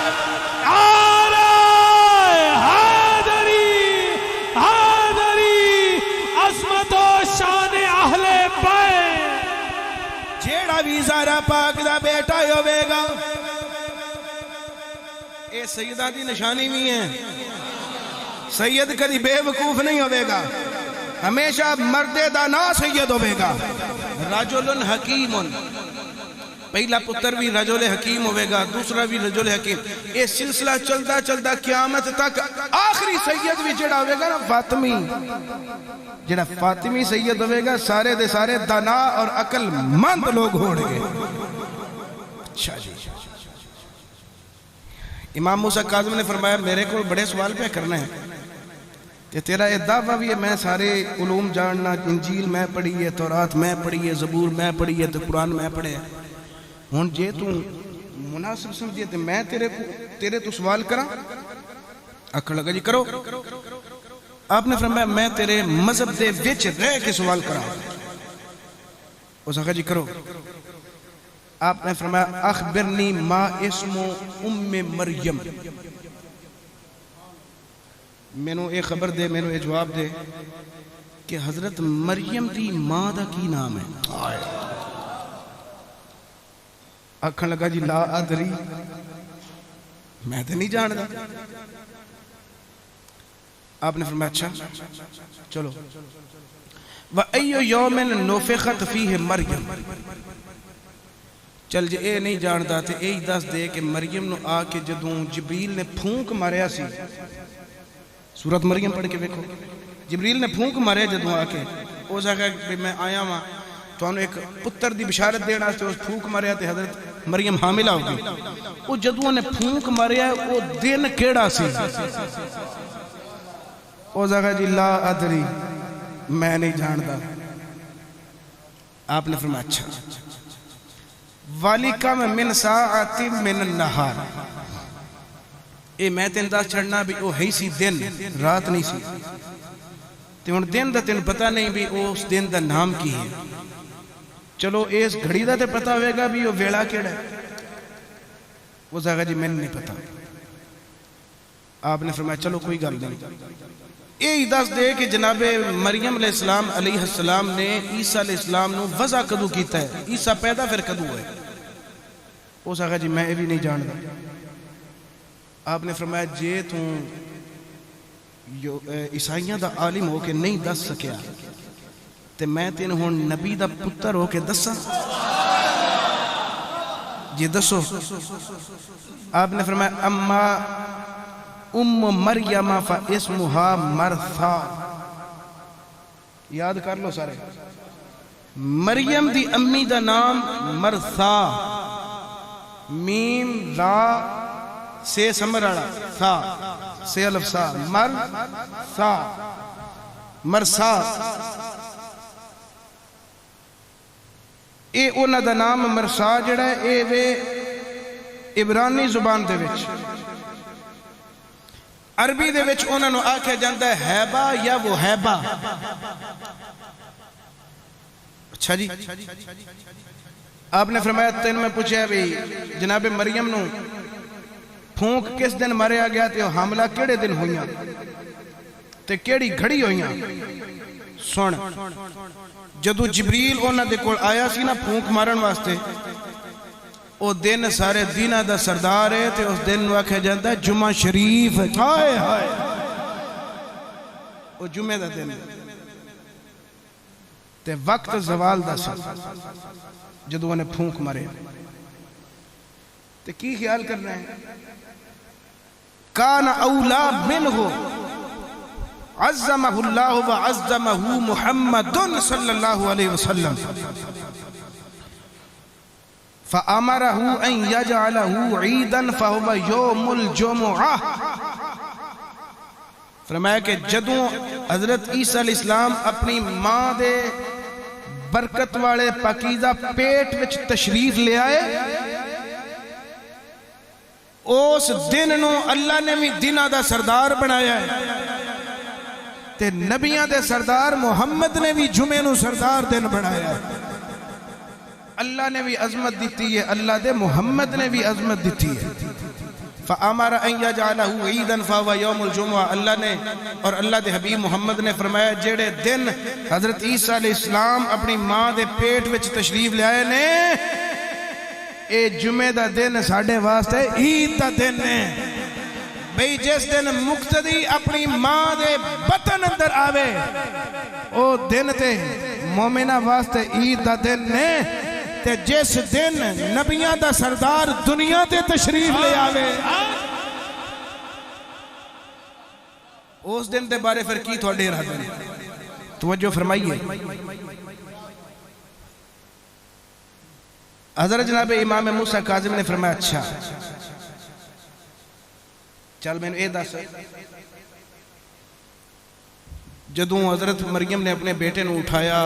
جیڑا بھی زہرا پاک دا بیٹا ہوے گا اے سیدہ دی نشانی بھی ہے سید کدی بے وقوف نہیں ہوے گا ہمیشہ مرد دانا سید ہوے گا رجل حکیم پہلا پتر بھی رجل حکیم ہوے گا دوسرا بھی رجل حکیم یہ سلسلہ چلتا چلتا قیامت تک آخری سید بھی جڑا ہوے گا نا فاطمی جڑا فاطمی سید ہوے گا سارے دے سارے دانا اور عقل مند لوگ ہوڑ گے اچھا جی امام موسیٰ کاظم نے فرمایا میرے کو بڑے سوال پہ کرنا ہے کہ تیرا یہ دعویٰ بھی ہے میں سارے علوم جاننا انجیل میں پڑھی ہے تورات میں پڑھی ہے زبور میں پڑھی ہے تو قرآن میں پڑھے ہون جے تو مناسب سمجھے تو میں تیرے تو سوال کرا اکھڑ لگا جی کرو آپ نے فرمایا میں تیرے مذہب دے وچ رہ کے سوال کرا اس آخر جی کرو آپ نے فرمایا اخبرنی ما اسم ام مریم میں نو ایک خبر دے میں نو ایک جواب دے کہ حضرت مریم دی ماں دا کی نام ہے آکھن لگا جی لا ادری میں تو نہیں جانتا آپ نے فرمایا اچھا چلو وَأَيُّ يَوْمٍ نُفِخَتْ فِيهِ مریم چل جے اے نہیں جانتا تے اے دس دے کہ مریم نو آ کے جدوں جبریل نے پھونک ماریا سی سورت مریم پڑھ کے دیکھو جبریل نے پھونک ماریا جدوں آ کے او سکا کہ میں آیا ہاں تو انہوں ایک پتر دی بشارت دینا سے اس پھونک مریا تے حضرت مریم حاملہ ہو گئی وہ جدوں نے پھونک مریا وہ دن کیڑا سی وہ جگہ جی لا ادری میں نہیں جانتا آپ نے فرمایا اچھا وَلِكَمْ مِنْ سَاعَةٍ مِنَ النَّهَارِ اے میں تین دس چھڑنا بھی وہ ہے سی دن رات نہیں سی تے ان دن دا تین پتہ نہیں بھی اس دن دا نام کی ہے چلو اس گھڑی دا تے پتہ ہوئے گا بھی وہ ویڑا کیڑا ہے وہ زاگا جی میں نہیں پتہ آپ نے فرمایا چلو کوئی گل نہیں یہی دس دے کہ جناب مریم علیہ السلام علیہ السلام نے عیسیٰ علیہ السلام نو وضع کدو کیتا ہے عیسیٰ پیدا پھر کدو ہے وہ زاگا جی میں بھی نہیں جانتا آپ نے فرمایا جے تو عیسائیاں دا عالم ہو کے نہیں دس سکیا تے میں تین ہون نبی دا پتر ہو کے دسا جی دسو آپ نے فرمایا اما مریم فاسمہا مرثا یاد کر لو سارے مریم دی امی دا نام مرثا میم را سے سمرڑا ثا سے الف سا مرثا مرثا اے اونا دا نام مرثا جڑا ہے اے وے عبرانی زبان دے وچ عربی دے وچ اونا نو آکھے جاندہ ہے حیبہ یا وہ حیبہ اچھا جی آپ نے فرمایا تین میں پوچھا بھی جناب مریم نو پھونک کس دن مریا گیا تے حاملہ کیڑے دن ہوئیاں تے کیڑی گھڑی ہوئیاں سن جدو جبریل اونا دے کول آیا سی نا پھونک مارن واسطے او دن سارے دینہ دا سردار ہے تے اس دن واقع جاندہ جمعہ شریف ہائے ہائے او جمعہ دا دن تے وقت زوال دا سا جدو انہیں پھونک مارے تے کی خیال کر رہے ہیں کان اولا منہ عظمہ اللہ وعظمہ محمد صلی اللہ علیہ وسلم فَأَمَرَهُ أَن يَجْعَلَهُ عِيدًا فَهُوَ يَوْمُ الْجُمُعَةِ فرمایا کہ جدوں حضرت عیسیٰ علیہ السلام اپنی ماں دے برکت والے پاکیزہ پیٹ وچ تشریف لے آئے اس دن نو اللہ نے بھی دنہ دا سردار بنایا ہے تے نبیاں دے سردار محمد نے بھی جمعہ نو سردار دن بنایا ہے اللہ نے بھی عظمت دیتی ہے اللہ دے محمد نے بھی عظمت دیتی ہے فَأَمَرَ أَن يَجْعَلَهُ عِيدًا فَهُوَ يَوْمُ الْجُمُعَةِ اللہ نے اور اللہ دے حبیب محمد نے فرمایا جیڑے دن حضرت عیسیٰ علیہ السلام اپنی ماں دے پیٹ وچ تشریف لے آئے نے اے جمعہ دا دن ساڑھے واسطے عید دا دن ہے بھئی جس دن مقتدی اپنی ماں دے بطن اندر آوے او دن تے مومنہ واسطے عید دا دن ہے تے جس دن نبیاں دا سردار دنیا تے تشریف لے آوے اس دن دے بارے پھر کی تھوڑے رہا دن توجہ فرمائیے حضرت جناب امام موسیٰ کاظم نے فرمایا اچھا چل میں نے اے دس جدوں حضرت مریم نے اپنے بیٹے نو اٹھایا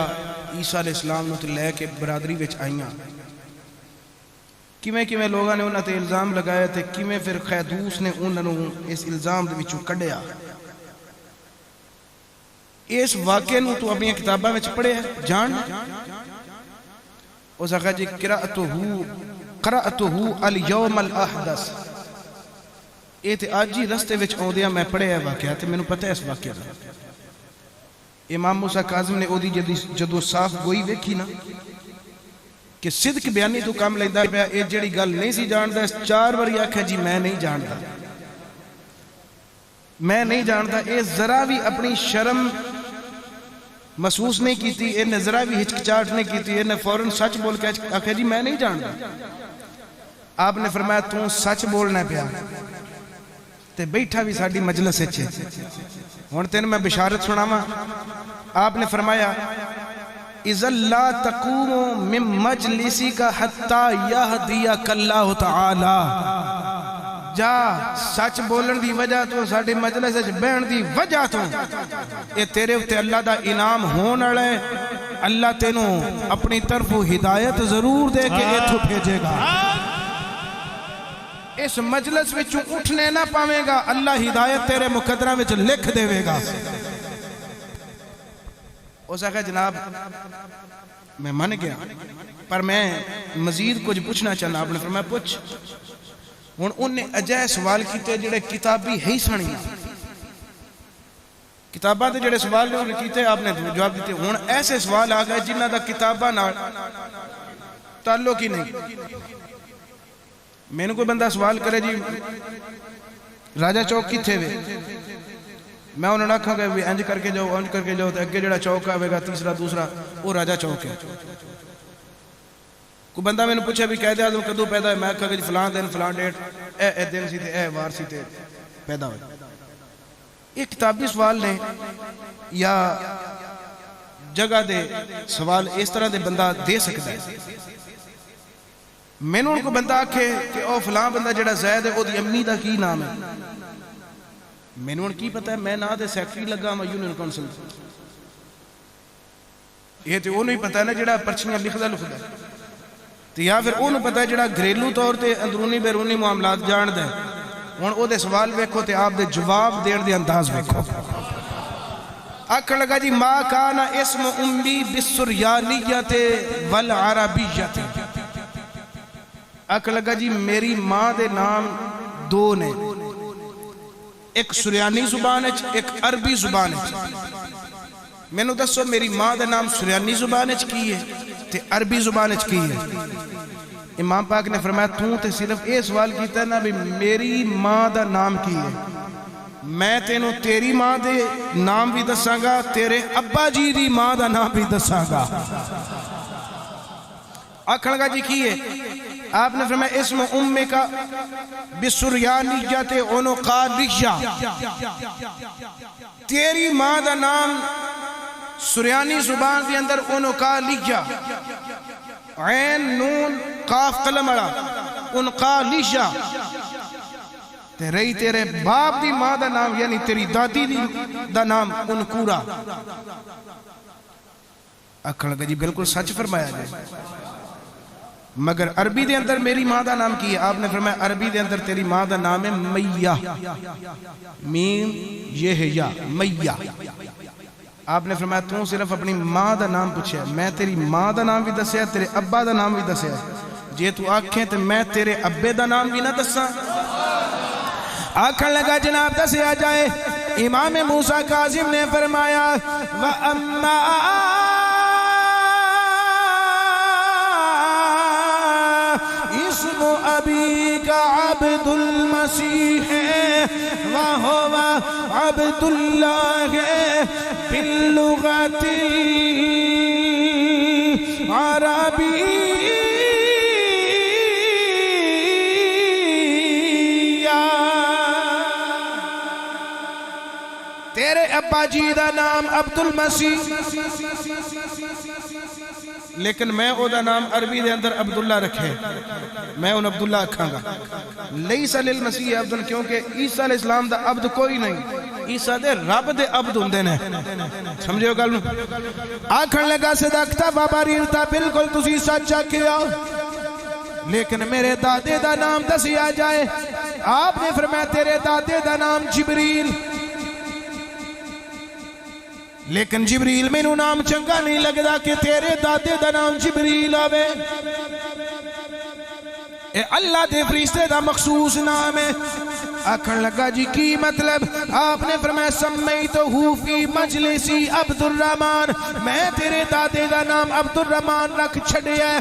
عیسیٰ علیہ السلام نو تے لے کے برادری وچ آئیاں کیویں لوگاں نے انہاں تے الزام لگایا تے کیویں پھر قیدوس نے انہاں نو اس الزام دے وچوں کڈیا اس واقعے نو تو اپنی کتاباں وچ پڑھے جان اس آقا جی قرأتہ الیوم الاحدث اے تے آج ہی رستے وچ آؤندیاں میں پڑھے ہے واقعہ تے میں نے پتہ ہے اس واقعہ دا امام موسیٰ کاظم نے اودی جدو صاف گوئی ویکھی نا کہ صدق بیانی تو کام لیندہ پیا اے جڑی گل نہیں سی جاندا اس 4 بار آکھیا جی میں نہیں جاندا اے ذرا بھی اپنی شرم محسوس نہیں کیتی اے نے ذرا بھی ہچکچاہٹ نہیں کیتی اے نے فوراً سچ بول کے آکھیا جی میں نہیں جاندا آپ نے فرمایا تو سچ بولنا پیا تے بیٹھا بھی ساڑی مجلس اچھے، ہون تین میں بشارت سناما. آپ نے فرمایا اذا لا تقوم من مجلسک حتی یہدیک اللہ تعالی جا سچ بولن دی وجہ تو ساڑے مجلس وچ بہن دی وجہ تو اے تیرے اتے اللہ دا انعام ہون والا ہے اللہ تینوں اپنی طرف ہدایت ضرور دے کے ایتھوں بھیجے گا اس مجلس وچوں اٹھنے نہ پاوے گا اللہ ہدایت تیرے مقدرہ وچ لکھ دے گا اس آگے جناب میں من گیا پر میں مزید کچھ پوچھنا چاہنا آپ نے فرمایا پوچھ ہن انہیں اجائے سوال کیتے جڑے کتابی ہی سانی کتاباں تے جڑے سوال نے کیتے آپ نے جواب دیتے ہن ایسے سوال آ گئے جنہاں دا کتاباں نال تعلق ہی نہیں میں نے کوئی بندہ سوال کرے جی راجہ چوک کتھے وے میں انہوں نے کہا کہ انج کر کے جاؤ انج کر کے جاؤ تو اگے جڑا چوک آوے گا تیسرا دوسرا وہ راجہ چوک ہے کوئی بندہ میں نے پوچھا بھی قائد اعظم کدو پیدا ہے میں کہا کہ فلان دن فلان ڈیٹ اے دن سی تے اے وار سی تے پیدا ہوئے یہ کتابی سوال نے یا جگہ دے سوال اس طرح دے بندہ دے سکتا ہے میں نے ان کو بندہ آکھے کہ او فلان بندہ جڑا زید ہے او دی امی دا کی نام ہے میں نے ان کی پتہ ہے میں نہ دے سیکٹری لگا میں یونین کونسل یہ تو انہوں ہی پتہ ہے نا جڑا پرچیاں لکھدا ہے تو یا پھر انہوں پتہ ہے جڑا گھریلو طور تے اندرونی بیرونی معاملات جان دے ہن او دے سوال ویکھو تے آپ دے جواب دین دے انداز ویکھو آکھن لگا جی ما کان اسم امی بالسریانیت والعربیت آکھن لگا جی میری ماں دے نام دو نے ایک سریانی زبان ہے ایک عربی زبان ہے میں نے دسو میری ماں دا نام سریانی زبان ہے کی ہے تے عربی زبان ہے کی ہے امام پاک نے فرمایا تو تے صرف اے سوال کیتا ہے نا بھی میری ماں دا نام کی ہے میں تینوں تیری ماں دے نام بھی دساں گا تیرے ابا جی دی ماں دا نام بھی دساں گا آکھن گا جی کی ہے آپ نے فرمایا اسم امی کا بسریانیت عنقالیہ تیری ماں دا نام سریانی زبان دی اندر عنقالیہ عین نون قاف قلم اڑا عنقالیہ تے رہی تیرے باپ دی ماں دا نام یعنی تیری دادی دی دا نام انکورا اکھڑ گا جی بالکل سچ فرمایا جائے مگر عربی دے اندر میری ماں دا نام کی ہے آپ نے فرمایا عربی دے اندر تیری ماں دا نام ہے میہ میم یہ ہے یا میہ آپ نے فرمایا تو صرف اپنی ماں دا نام پوچھے میں تیری ماں دا نام بھی دسیا تیرے ابا دا نام بھی دسیا جے تو آنکھیں تو میں تیرے ابے دا نام بھی نہ دسا آنکھن لگا جناب دسیا جائے امام موسیٰ کاظم نے فرمایا وَأَمَّا اسم ابی کا عبد المسیح وَهُوَ عبد اللہ باللغت العربی تیرے ابا جی دا نام عبد المسیح لیکن میں او دا نام عربی دے اندر عبداللہ رکھے میں ان عبداللہ اکھاں گا لیس للمسیح عبدن کیونکہ عیسیٰ علیہ السلام دا عبد کوئی نہیں عیسیٰ دے رب دے عبد ہندے نے سمجھے ہو گل آکھن لگا صدقتا بابا ریلتا بالکل تسی سچا کیا لیکن میرے دادے دا نام دسیا جائے آپ نے فرمایا تیرے دادے دا نام جبریل لیکن جبریل میں نام چنگا نہیں لگدا کہ تیرے دادے دا نام جبریل آوے اے اللہ دے فرشتے دا مخصوص نام ہے آکھن لگا جی کی مطلب آپ نے فرمایا سمیتہو فی مجلسی عبد الرحمن میں تیرے دادے دا نام عبد الرحمن رکھ چھڑیا ہے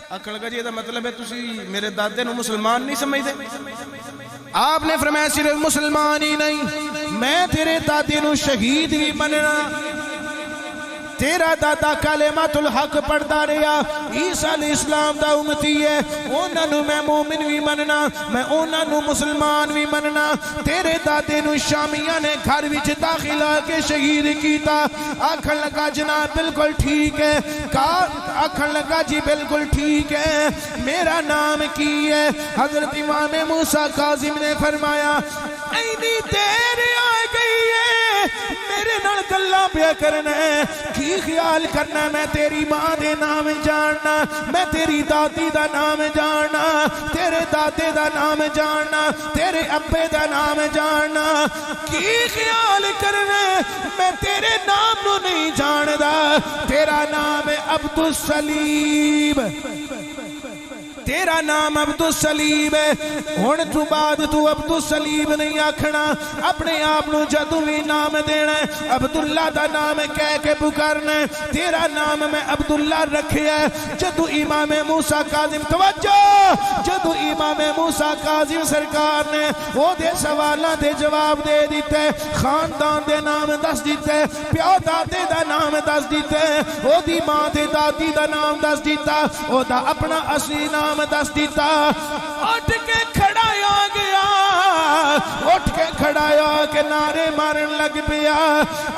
آکھن لگا جی دا مطلب ہے تسی میرے دادے نو مسلمان نہیں سمجھ دے آپ نے فرمایا صرف مسلمان ہی نہیں میں تیرے دادے نو شہید بھی مننا تیرا دادا کلمۃ الحق پڑھدا رہا، عیسیٰ علیہ السلام دا امتی ہے، انہاں نو میں مومن بھی مننا، میں انہاں نو مسلمان بھی مننا۔ تیرے دادے نو شامیاں نے گھر وچ داخل آ کے شہید کیتا، آکھن لگا جناب بالکل ٹھیک ہے، آکھن لگا جی بالکل ٹھیک ہے، میرا نام کی ہے؟ حضرت امام موسیٰ کاظم نے فرمایا اینی دیر آ گئی ہے، میرے نال گلاں پیا کرنا ہے، کی خیال کرنا میں تیری ماں دے نام جاننا، میں تیری دادی دا نام جاننا، تیرے دادے دا نام جاننا، تیرے ابے دا نام جاننا، کی خیال کرنا میں تیرے نام نو نہیں جاندا، تیرا نام ہے عبدالسلیم، تیرا نام عبدالسلیم ہے، ہن تو بعد تو عبدالسلیم نہیں آکھنا، اپنے آپ نو جدو بھی نام دینا ہے عبداللہ دا نام کہہ کے پکارنا ہے، تیرا نام میں عبداللہ رکھے ہے۔ جدو امام موسیٰ کاظم توجہ، جدو امام موسیٰ کاظم سرکار نے وہ دے سوالاں دے جواب دے دیتے، خاندان دے نام دس دیتے، پیو دادے دا نام دس دیتے، وہ دی ماں دے دادی دا نام دس دیتا، وہ دا اپنا اصلی نام دس دیتا، اٹھ کے کھڑا آ گیا، اٹھ کے کھڑا آ کے نعرے مارن لگ پیا،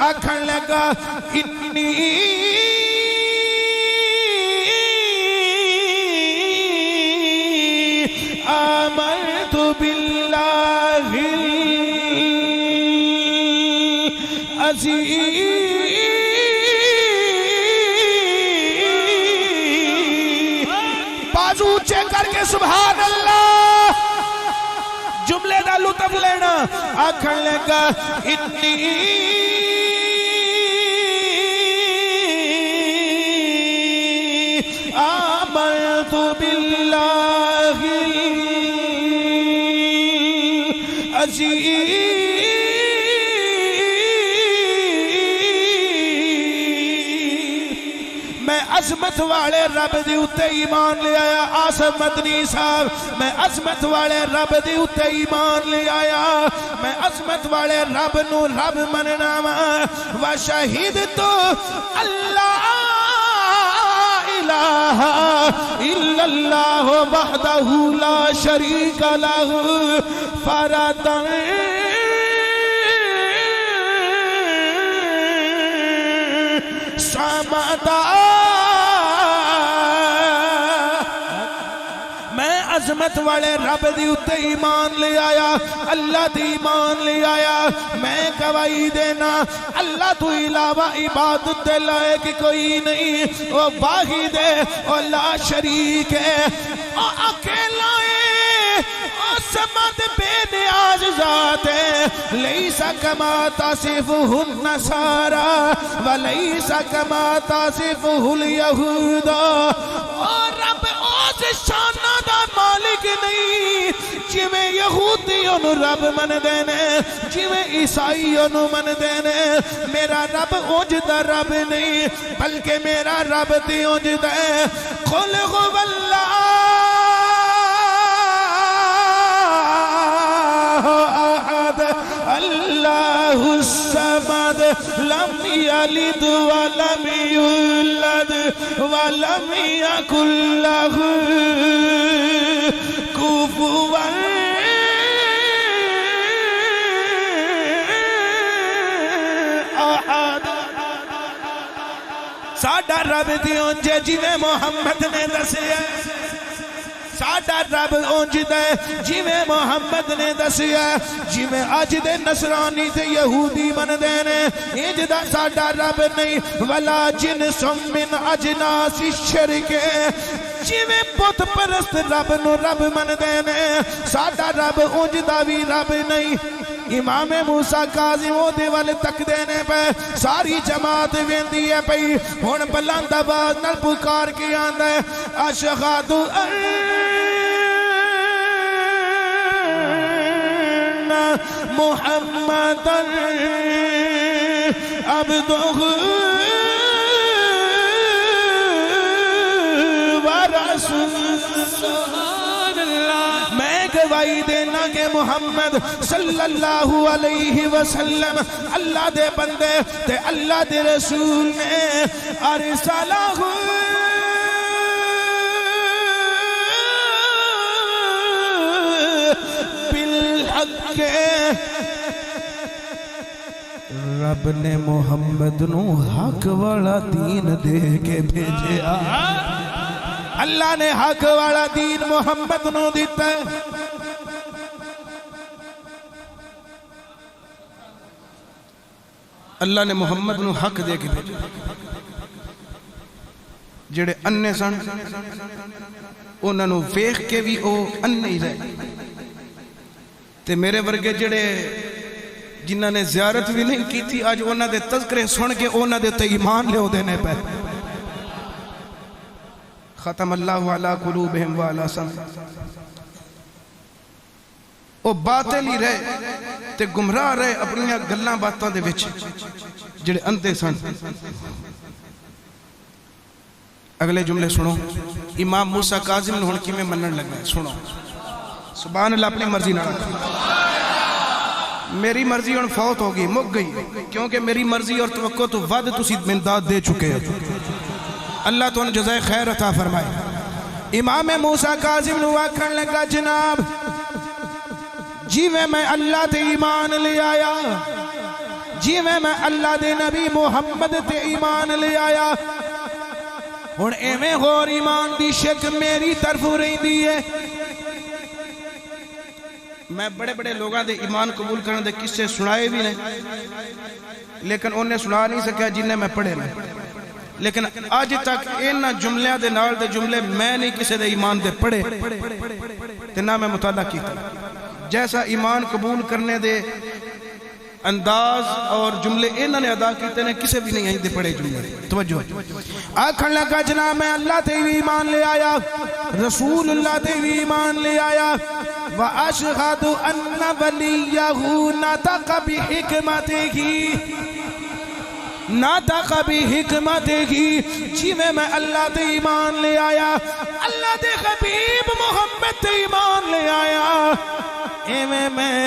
آکھن لگا انی آمنت باللہ العزیز، اونچے کر کے سبحان اللہ جملے دا لطف لینا، آکھن لگا انی آمنت باللہ العزیز، میں عظمت والے رب دی اتے ایمان لے آیا، آصف مدنی صاحب میں عظمت والے رب دی اتے ایمان لے آیا، میں عظمت والے رب نو رب مننا و شہدت اللہ الہ الا اللہ وحدہ لا شریک لہ فردا صمدا، عظمت والے رب دی اتے ایمان لے آیا، اللہ دی ایمان لے آیا، میں گواہی دینا اللہ تو علاوہ عبادت دے لائق کوئی نہیں، وہ واحد ہے، وہ لا شریک ہے، وہ اکیلا ہے، وہ سمد بے نیاز ذات ہے، لیس کما تصفہ النصارى ولیس کما تصفہ الیہود، اور رب اس شانہ دا مالک نہیں جویں یہودیوں نو رب من دینے، جویں عیسائیوں نو من دینے، میرا رب اونج دا رب نہیں بلکہ میرا رب تے اونج دا ہے، قل هو اللہ احد اللہ الصمد لم یلد ولم یولد ولم یکن لہ کفوا احد۔ ساڈا رب تے اونج جویں محمد نے دسیا، ساڈا رب اونج دے جویں محمد نے دسیا، جویں اج دے نصرانی تے یہودی من دے نے، انج دا ساڈا رب نہیں، ولا جنس من اجناس الشرک، جویں بت پرست رب نو رب من دے نے، ساڈا رب اونج دا وی رب نہیں۔ امام موسیٰ کاظم او دے والے تک دینے پہ ساری جماعت ویندی ہے پئی، ہن بلند آواز نال پکار کے آندا ہے اشہد ان محمد عبدہ ورسولہ، میں گواہی دینا کہ محمد صلی اللہ علیہ وسلم اللہ دے بندے تے اللہ دے رسول نے ارسلہ بالحق رب نے محمد نو حق والا دین دے کے بھیجیا اللہ نے حق والا دین محمد نو دیتا ہے اللہ نے محمد نو حق دے کے بھیجیا جڑے اننے سن انہاں نو ویکھ کے بھی او اننے ہی رہے تے میرے ورگے جڑے جنہاں نے زیارت بھی نہیں کی تھی آج انہاں دے تذکرے سن کے انہاں دے تے ایمان لے ہو دینے پہ ختم اللہ علی قلوبہم وعلی سمعہم او باطل ہی رہے تے گمراہ رہے اپنی گلاں باتاں دے وچ جڑے اندھے سن اگلے جملے سنو امام موسیٰ کاظم نے ہن کیویں منن لگا سنو سبحان اللہ اپنی مرضی نہ رکھا میری مرضی ہن فوت ہوگی مک گئی کیونکہ میری مرضی اور توقع تو ود تسی امداد دے چکے ہو اللہ تو ان جزائے خیر عطا فرمائے امام موسیٰ کاظم نے آکھن لگا جناب جی میں اللہ تے ایمان لے آیا جی میں اللہ دے نبی محمد تے ایمان لے آیا ہن ایویں ہور ایمان دی شک میری طرف رہی دی ہے میں بڑے بڑے لوگاں دے ایمان قبول کرنے دے کسے سنائے بھی نہیں لیکن انہیں سنا نہیں سکیا جنہیں میں پڑھے نہیں لیکن آج تک انہاں جملیاں دے نال دے جملے میں نہیں کسے دے ایمان دے پڑھے تے نہ میں مطالعہ کیتا جیسا ایمان قبول کرنے دے انداز اور جملے انہوں نے ادا کیتے ہیں کسے بھی نہیں آئیں دے پڑے جملے توجہ آکھن لگا جناب میں اللہ تے بھی ایمان لے آیا رسول اللہ تے بھی ایمان لے آیا وَأَشْهَدُ أَنَّ وَلِيَّهُ نَطَقَ بِحِكْمَتِهِ ناطق بحکمتہ جی میں اللہ تے ایمان لے آیا اللہ دے حبیب محمد تے ایمان لے آیا ایویں میں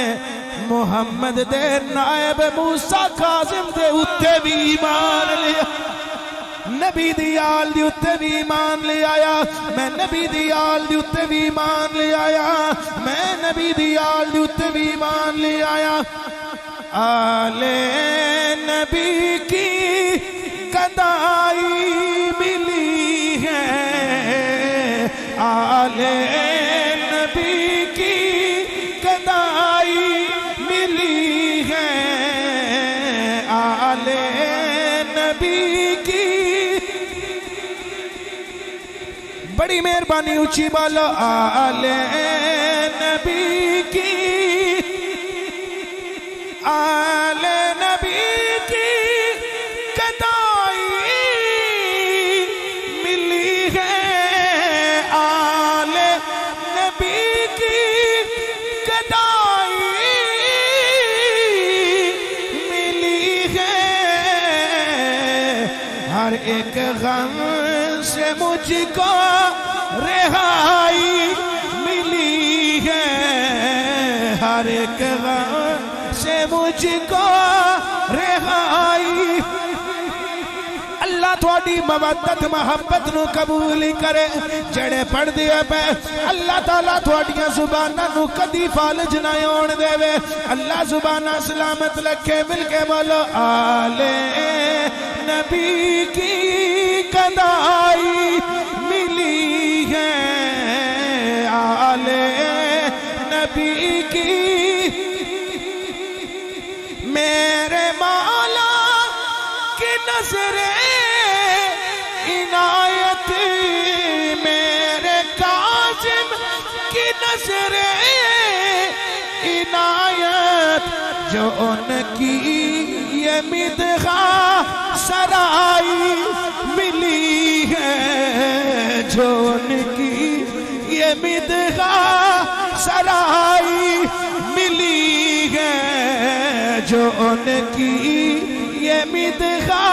محمد دے نائب موسیٰ کاظم دے اتے بھی ایمان لے آیا نبی دی آل دی اتے بھی ایمان لے آیا میں نبی دی آل دی اتے بھی ایمان لے آیا میں نبی دی آل دی اتے بھی ایمان لے آیا آل نبی کی قدائی ملی ہے آل نبی کی قدائی ملی ہے آل نبی کی بڑی مہربانی اونچی بالا آل نبی کی آل نبی کی قدائی ملی ہے آل نبی کی قدائی ملی ہے ہر ایک غم سے مجھ کو رہائی ملی ہے ہر ایک غم سے مجھ کو رہائی اللہ تھوڑی مودت محبت نو قبول کرے جڑے پڑھ دیا پہ اللہ تعالیٰ تھوڑیاں زبانہ نو کدی فالج نہ ہون دے وے اللہ زبانہ سلامت لکھے مل کے بولو آل نبی کی قدائی ملی ہے آل نبی کی میرے مولا کی نظر عنایت میرے کاظم کی نظر عنایت جو ان کی یہ مدغا سرائی ملی ہے جو ان کی یہ مدغا سرائی ملی ہے جو ان کی یہ مدغا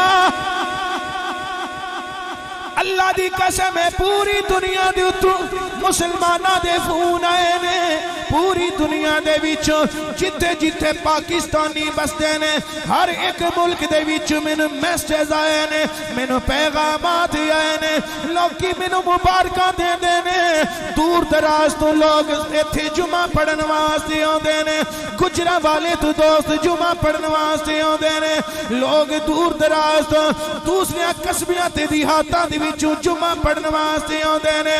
اللہ دی قسم ہے پوری دنیا دے اتو مسلمانہ دے فون آئے نے پوری دنیا دے وچوں جتھے جتھے پاکستانی بستے نے ہر ایک ملک دے وچوں مینوں میسیج آئے نے مینوں پیغامات آئے نے لوکی مینوں مبارکاں دے نے دور دراز تو لوگ ایتھے جمعہ پڑھن واسطے آندے نے گجرا والے تو دوست جمعہ پڑھن واسطے آندے نے لوگ دور دراز تو دوسرے قصبیاں تے دیہاتاں دے وچوں جمعہ پڑھن واسطے آندے نے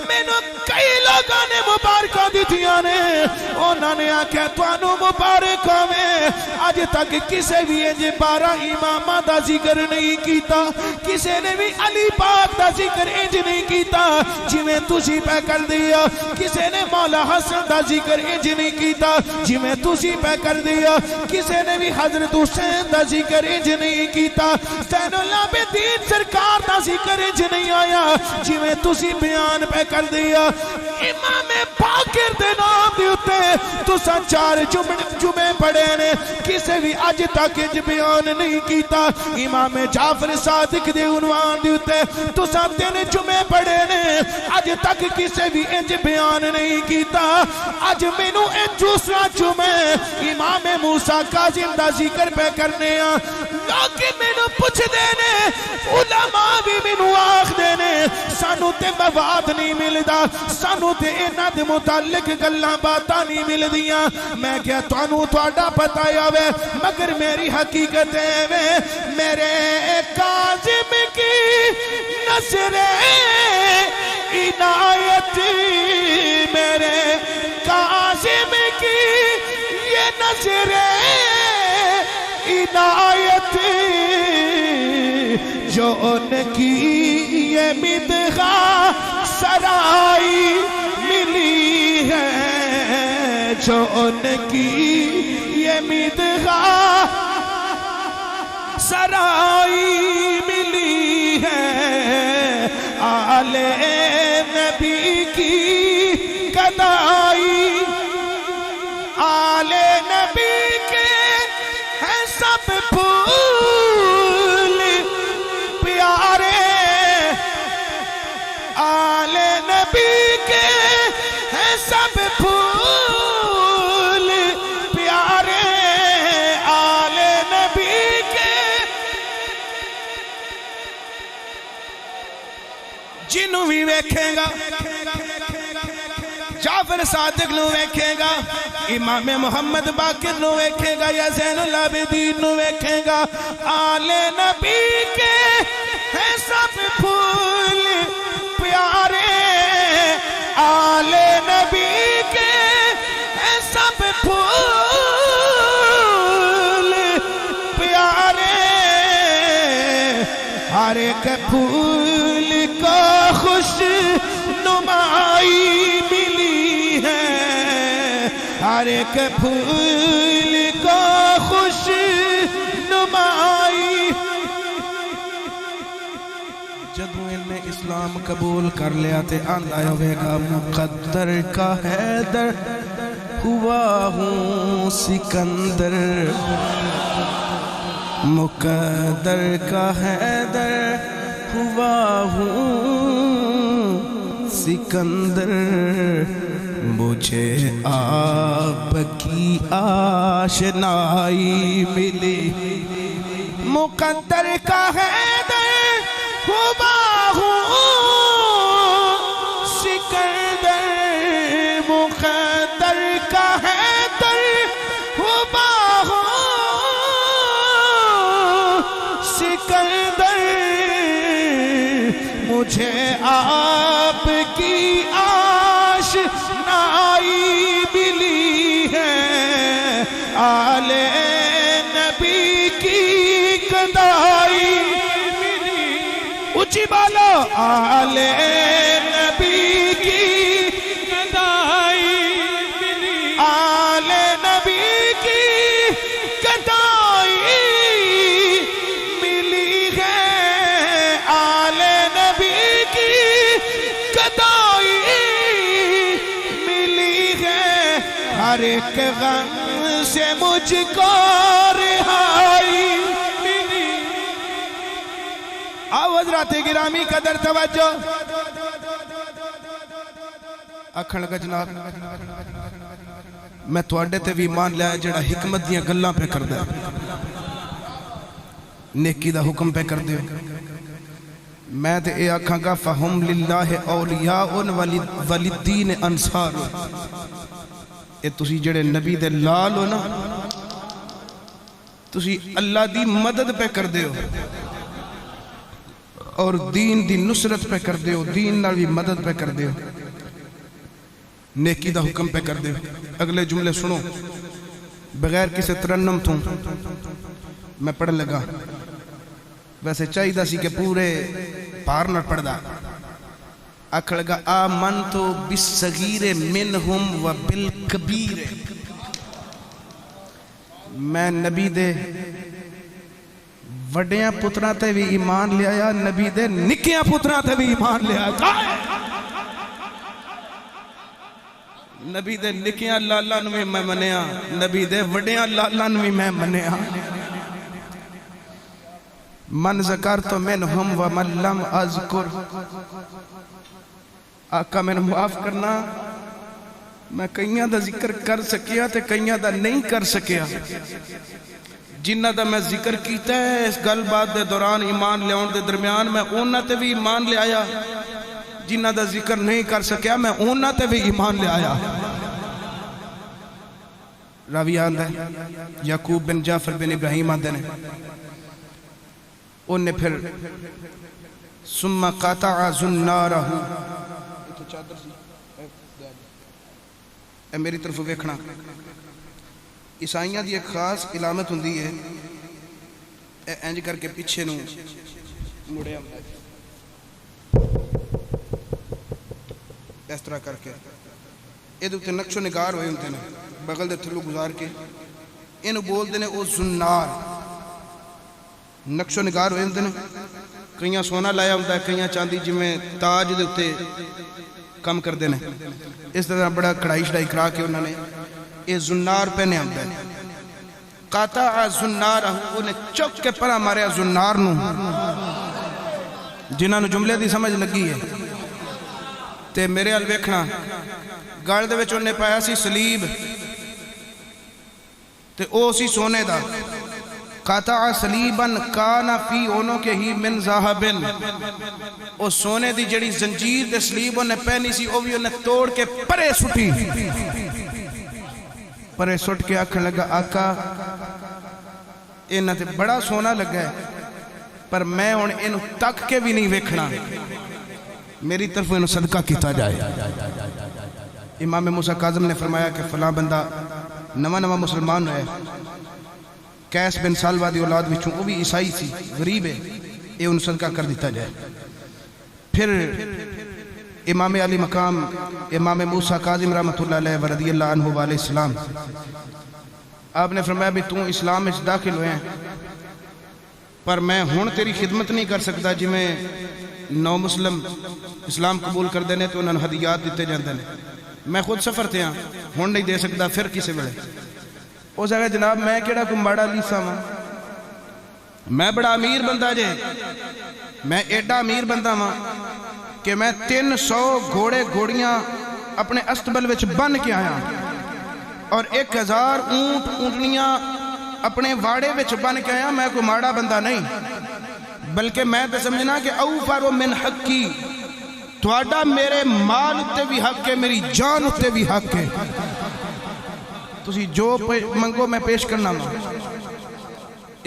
مینوں کئی لوگاں نے مبارکاں دتیاں نے انہاں نے آکھیا تانوں مبارک ہوے اج تک کسے بھی انج 12 اماماں دا ذکر نہیں کیتا کسے نے بھی علی پاک دا ذکر انج نہیں کیتا جویں تسی پہ کر دیا کسے نے مولا حسن دا ذکر انج نہیں کیتا جویں تسی پہ کر دیا کسے نے بھی حضرت حسین دا ذکر انج نہیں کیتا زین العابدین سرکار دا ذکر انج نہیں آیا جویں تسی بیان پہ کر دیا امام باقر دے نام دے اتے تساں 4 جمعے پڑھے نے کسے بھی اج تک انج بیان نہیں کیتا امام جعفر صادق دے عنوان دے اتے تساں 3 جمعے پڑھے نے اج تک کسے بھی انج بیان نہیں کیتا اج مینوں اے دوسرا جمعے امام موسیٰ کاظم دا ذکر پہ کرنے ہیں لوگ مینوں پوچھ دے نے علماء بھی مینوں آکھ دے نے سانو تے مواد نہیں ملدا سانو تے انہاں دے متعلق گلاں باتاں نہیں ملدیاں میں کیا تانوں تہاڈا پتہ ہوے مگر میری حقیقت ہے وے میرے کاظم کی نظر عنایت میرے کاظم کی یہ نظر عنایت جو ان کی یہ مدغا سرائی ملی ہے جو ان کی یہ مدغا سرائی ملی ہے آل نبی کی کدائی آل نبی کے ہیں سب پھول پیارے آل نبی کے ہیں سب پھول پیارے آل نبی کے جنوں بھی ویکھے گا جعفر صادق نو ویکھے گا امام محمد باقر نو ویکھے گا یا زین العابدین نو ویکھے گا آل نبی کے ہیں سب پھول پیارے آل نبی کے ہیں سب پھول پیارے ہر ایک پھول کو خوش نمائی ملی ہے ہر ایک پھول کو خوش نمائی جدوں انہیں اسلام قبول کر لیا تے آندا ہوئے گا مقدر کا حیدر ہوا ہوں سکندر مقدر کا حیدر ہوا ہوں سکندر مجھے آپ کی آشنائی ملی مقدر کا حیدر ہوا ہوں سکندر مقدر کا حیدر ہوا ہوں سکندر مجھے آپ کی آشنائی ملی ہے آل نبی کی گدائی ملی اونچی بالو آل نبی کی گدائی ملی آل نبی کی گدائی ملی ہے آل نبی کی گدائی ملی ہے ہر ایک غم سے مجھ کو رہائی ملی آؤ حضرات گرامی قدر توجہ آکھن لگا جناب میں تواڈے تے بھی ایمان لیا جڑا حکمت دیاں گلاں پہ کردا ہے نیکی دا حکم پہ کر دیو میں تے اے آکھاں گا فہم للہ اولیاء والدین انصار اے تسی جڑے نبی دے لال ہو نا تسی اللہ دی مدد پہ کر دیو اور دین دی نصرت پہ کر دیو دین نال بھی مدد پہ کر دیو نیکی دا حکم پہ کر دیو اگلے جملے سنو بغیر کسی ترنم تھوں میں پڑھ لگا ویسے چاہی دا سی کہ پورے پار نہ پڑھ دا آکھ لگا آمنتو بالصغیر منہم و بالکبیر میں نبی دے وڈیاں پترہ تے بھی ایمان لے آیا نبی دے نکیاں پترہ تے بھی ایمان لے آیا نبی دے نکیاں لالا نوی میں منیا نبی دے وڈیاں لالا نوی میں منیا من ذکرت منہم ومن لم اذکر آقا میں نے معاف کرنا میں کئیاں دا ذکر کر سکیا تے کئیاں دا نہیں کر سکیا جنہ دا میں ذکر کیتا ہے اس گل بات دے دوران ایمان لے آن دے درمیان میں اونا تے بھی ایمان لے آیا جنہ دا ذکر نہیں کر سکیا میں اونا تے بھی ایمان لے آیا راوی آندہ ہے یعقوب بن جعفر بن ابراہیم آندہ نے انہیں پھر ثم قطع زنارہ اے میری طرف ویکھنا عیسائیاں دی ایک خاص علامت ہوندی ہے اے انج کر کے پیچھے نو مڑے آمدہ ہے اس طرح کر کے اے دوتے نقش و نگار ہوئے ہوندے نے بغل دے تھلو گزار کے انہوں بول دینے او زنار نقش و نگار ہوئے ہوندے نے کئیاں سونا لایا ہوندہ ہے کئیاں چاندی جی میں تاج دے ہوتے کم کر دینے اس طرح بڑا کڑائی شڑائی کرا کے انہوں نے اے زنار پہنے ہوندہ ہے قطع زنار انہیں چک کے پرا مارے زنار نو جنہاں نو جملے دی سمجھ لگی ہے تے میرے حال ویکھنا گاڑ دے وچ انہیں پایا سی سلیب تے او سی سونے دا قطع سلیبن کانا فی اونوں کے ہی من ذہبن او سونے دی جڑی زنجیر دے سلیب انہیں پہنی سی او بھی انہیں توڑ کے پرے سٹی پرے سٹ کے آکھن لگا آقا انہاں تے بڑا سونا لگا ہے پر میں انہوں تک کے بھی نہیں ویکھنا میری طرف انہوں صدقہ کیتا جائے امام موسیٰ کاظم نے فرمایا کہ فلاں بندہ نواں مسلمان ہے قیس بن سالوہ دی اولاد وچوں وہ بھی عیسائی سی غریب ہے یہ انہوں صدقہ کر دیتا جائے پھر امام علی مقام امام موسیٰ کاظم رحمت اللہ علیہ ورضی اللہ عنہ علیہ السلام آپ نے فرمایا بھی تُوں اسلام میں داخل ہوئے ہیں پر میں ہون تیری خدمت نہیں کر سکتا جی میں نو مسلم اسلام قبول کر دینے تو انہوں نے ہدیات دیتے جاندے نے میں خود سفر تھے ہون نہیں دے سکتا پھر کسے بڑے اس آگے جناب میں کیڑا کوئی بڑا لیسا ہوں میں بڑا امیر بندہ جے میں ایڈا امیر بندہ ہوں کہ میں 300 گھوڑے گھوڑیاں اپنے استبل وچ بن کے آیا اور 1000 اونٹ اونٹنیاں اپنے واڑے وچ بن کے آیا میں کوئی ماڑا بندہ نہیں بلکہ میں تے سمجھنا کہ اوفر من حقی تواڈا میرے مال تے بھی حق ہے میری جان تے بھی حق ہے تسی جو منگو میں پیش کرنا ہوں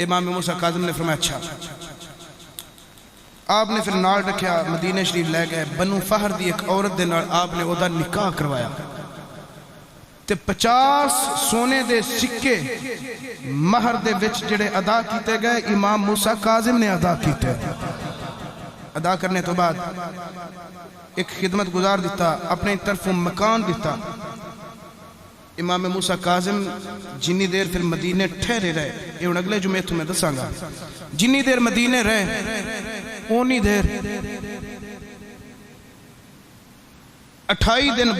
امام موسیٰ کاظم نے فرمایا اچھا آپ نے پھر نال رکھیا مدینہ شریف لے گئے بنو فہر دی ایک عورت دے نال آپ نے اودا نکاح کروایا تے 50 سونے دے سکے مہر دے وچ جڑے ادا کیتے گئے امام موسیٰ کاظم نے ادا کیتے ادا کرنے تو بعد ایک خدمت گزار دیتا اپنے طرف مکان دیتا امام موسیٰ کاظم جنی دیر پھر مدینے ٹھہرے رہے یہ ان اگلے جمعے تمہیں دساں گا جنی دیر مدینے رہے اونی دیر 28 دن بعد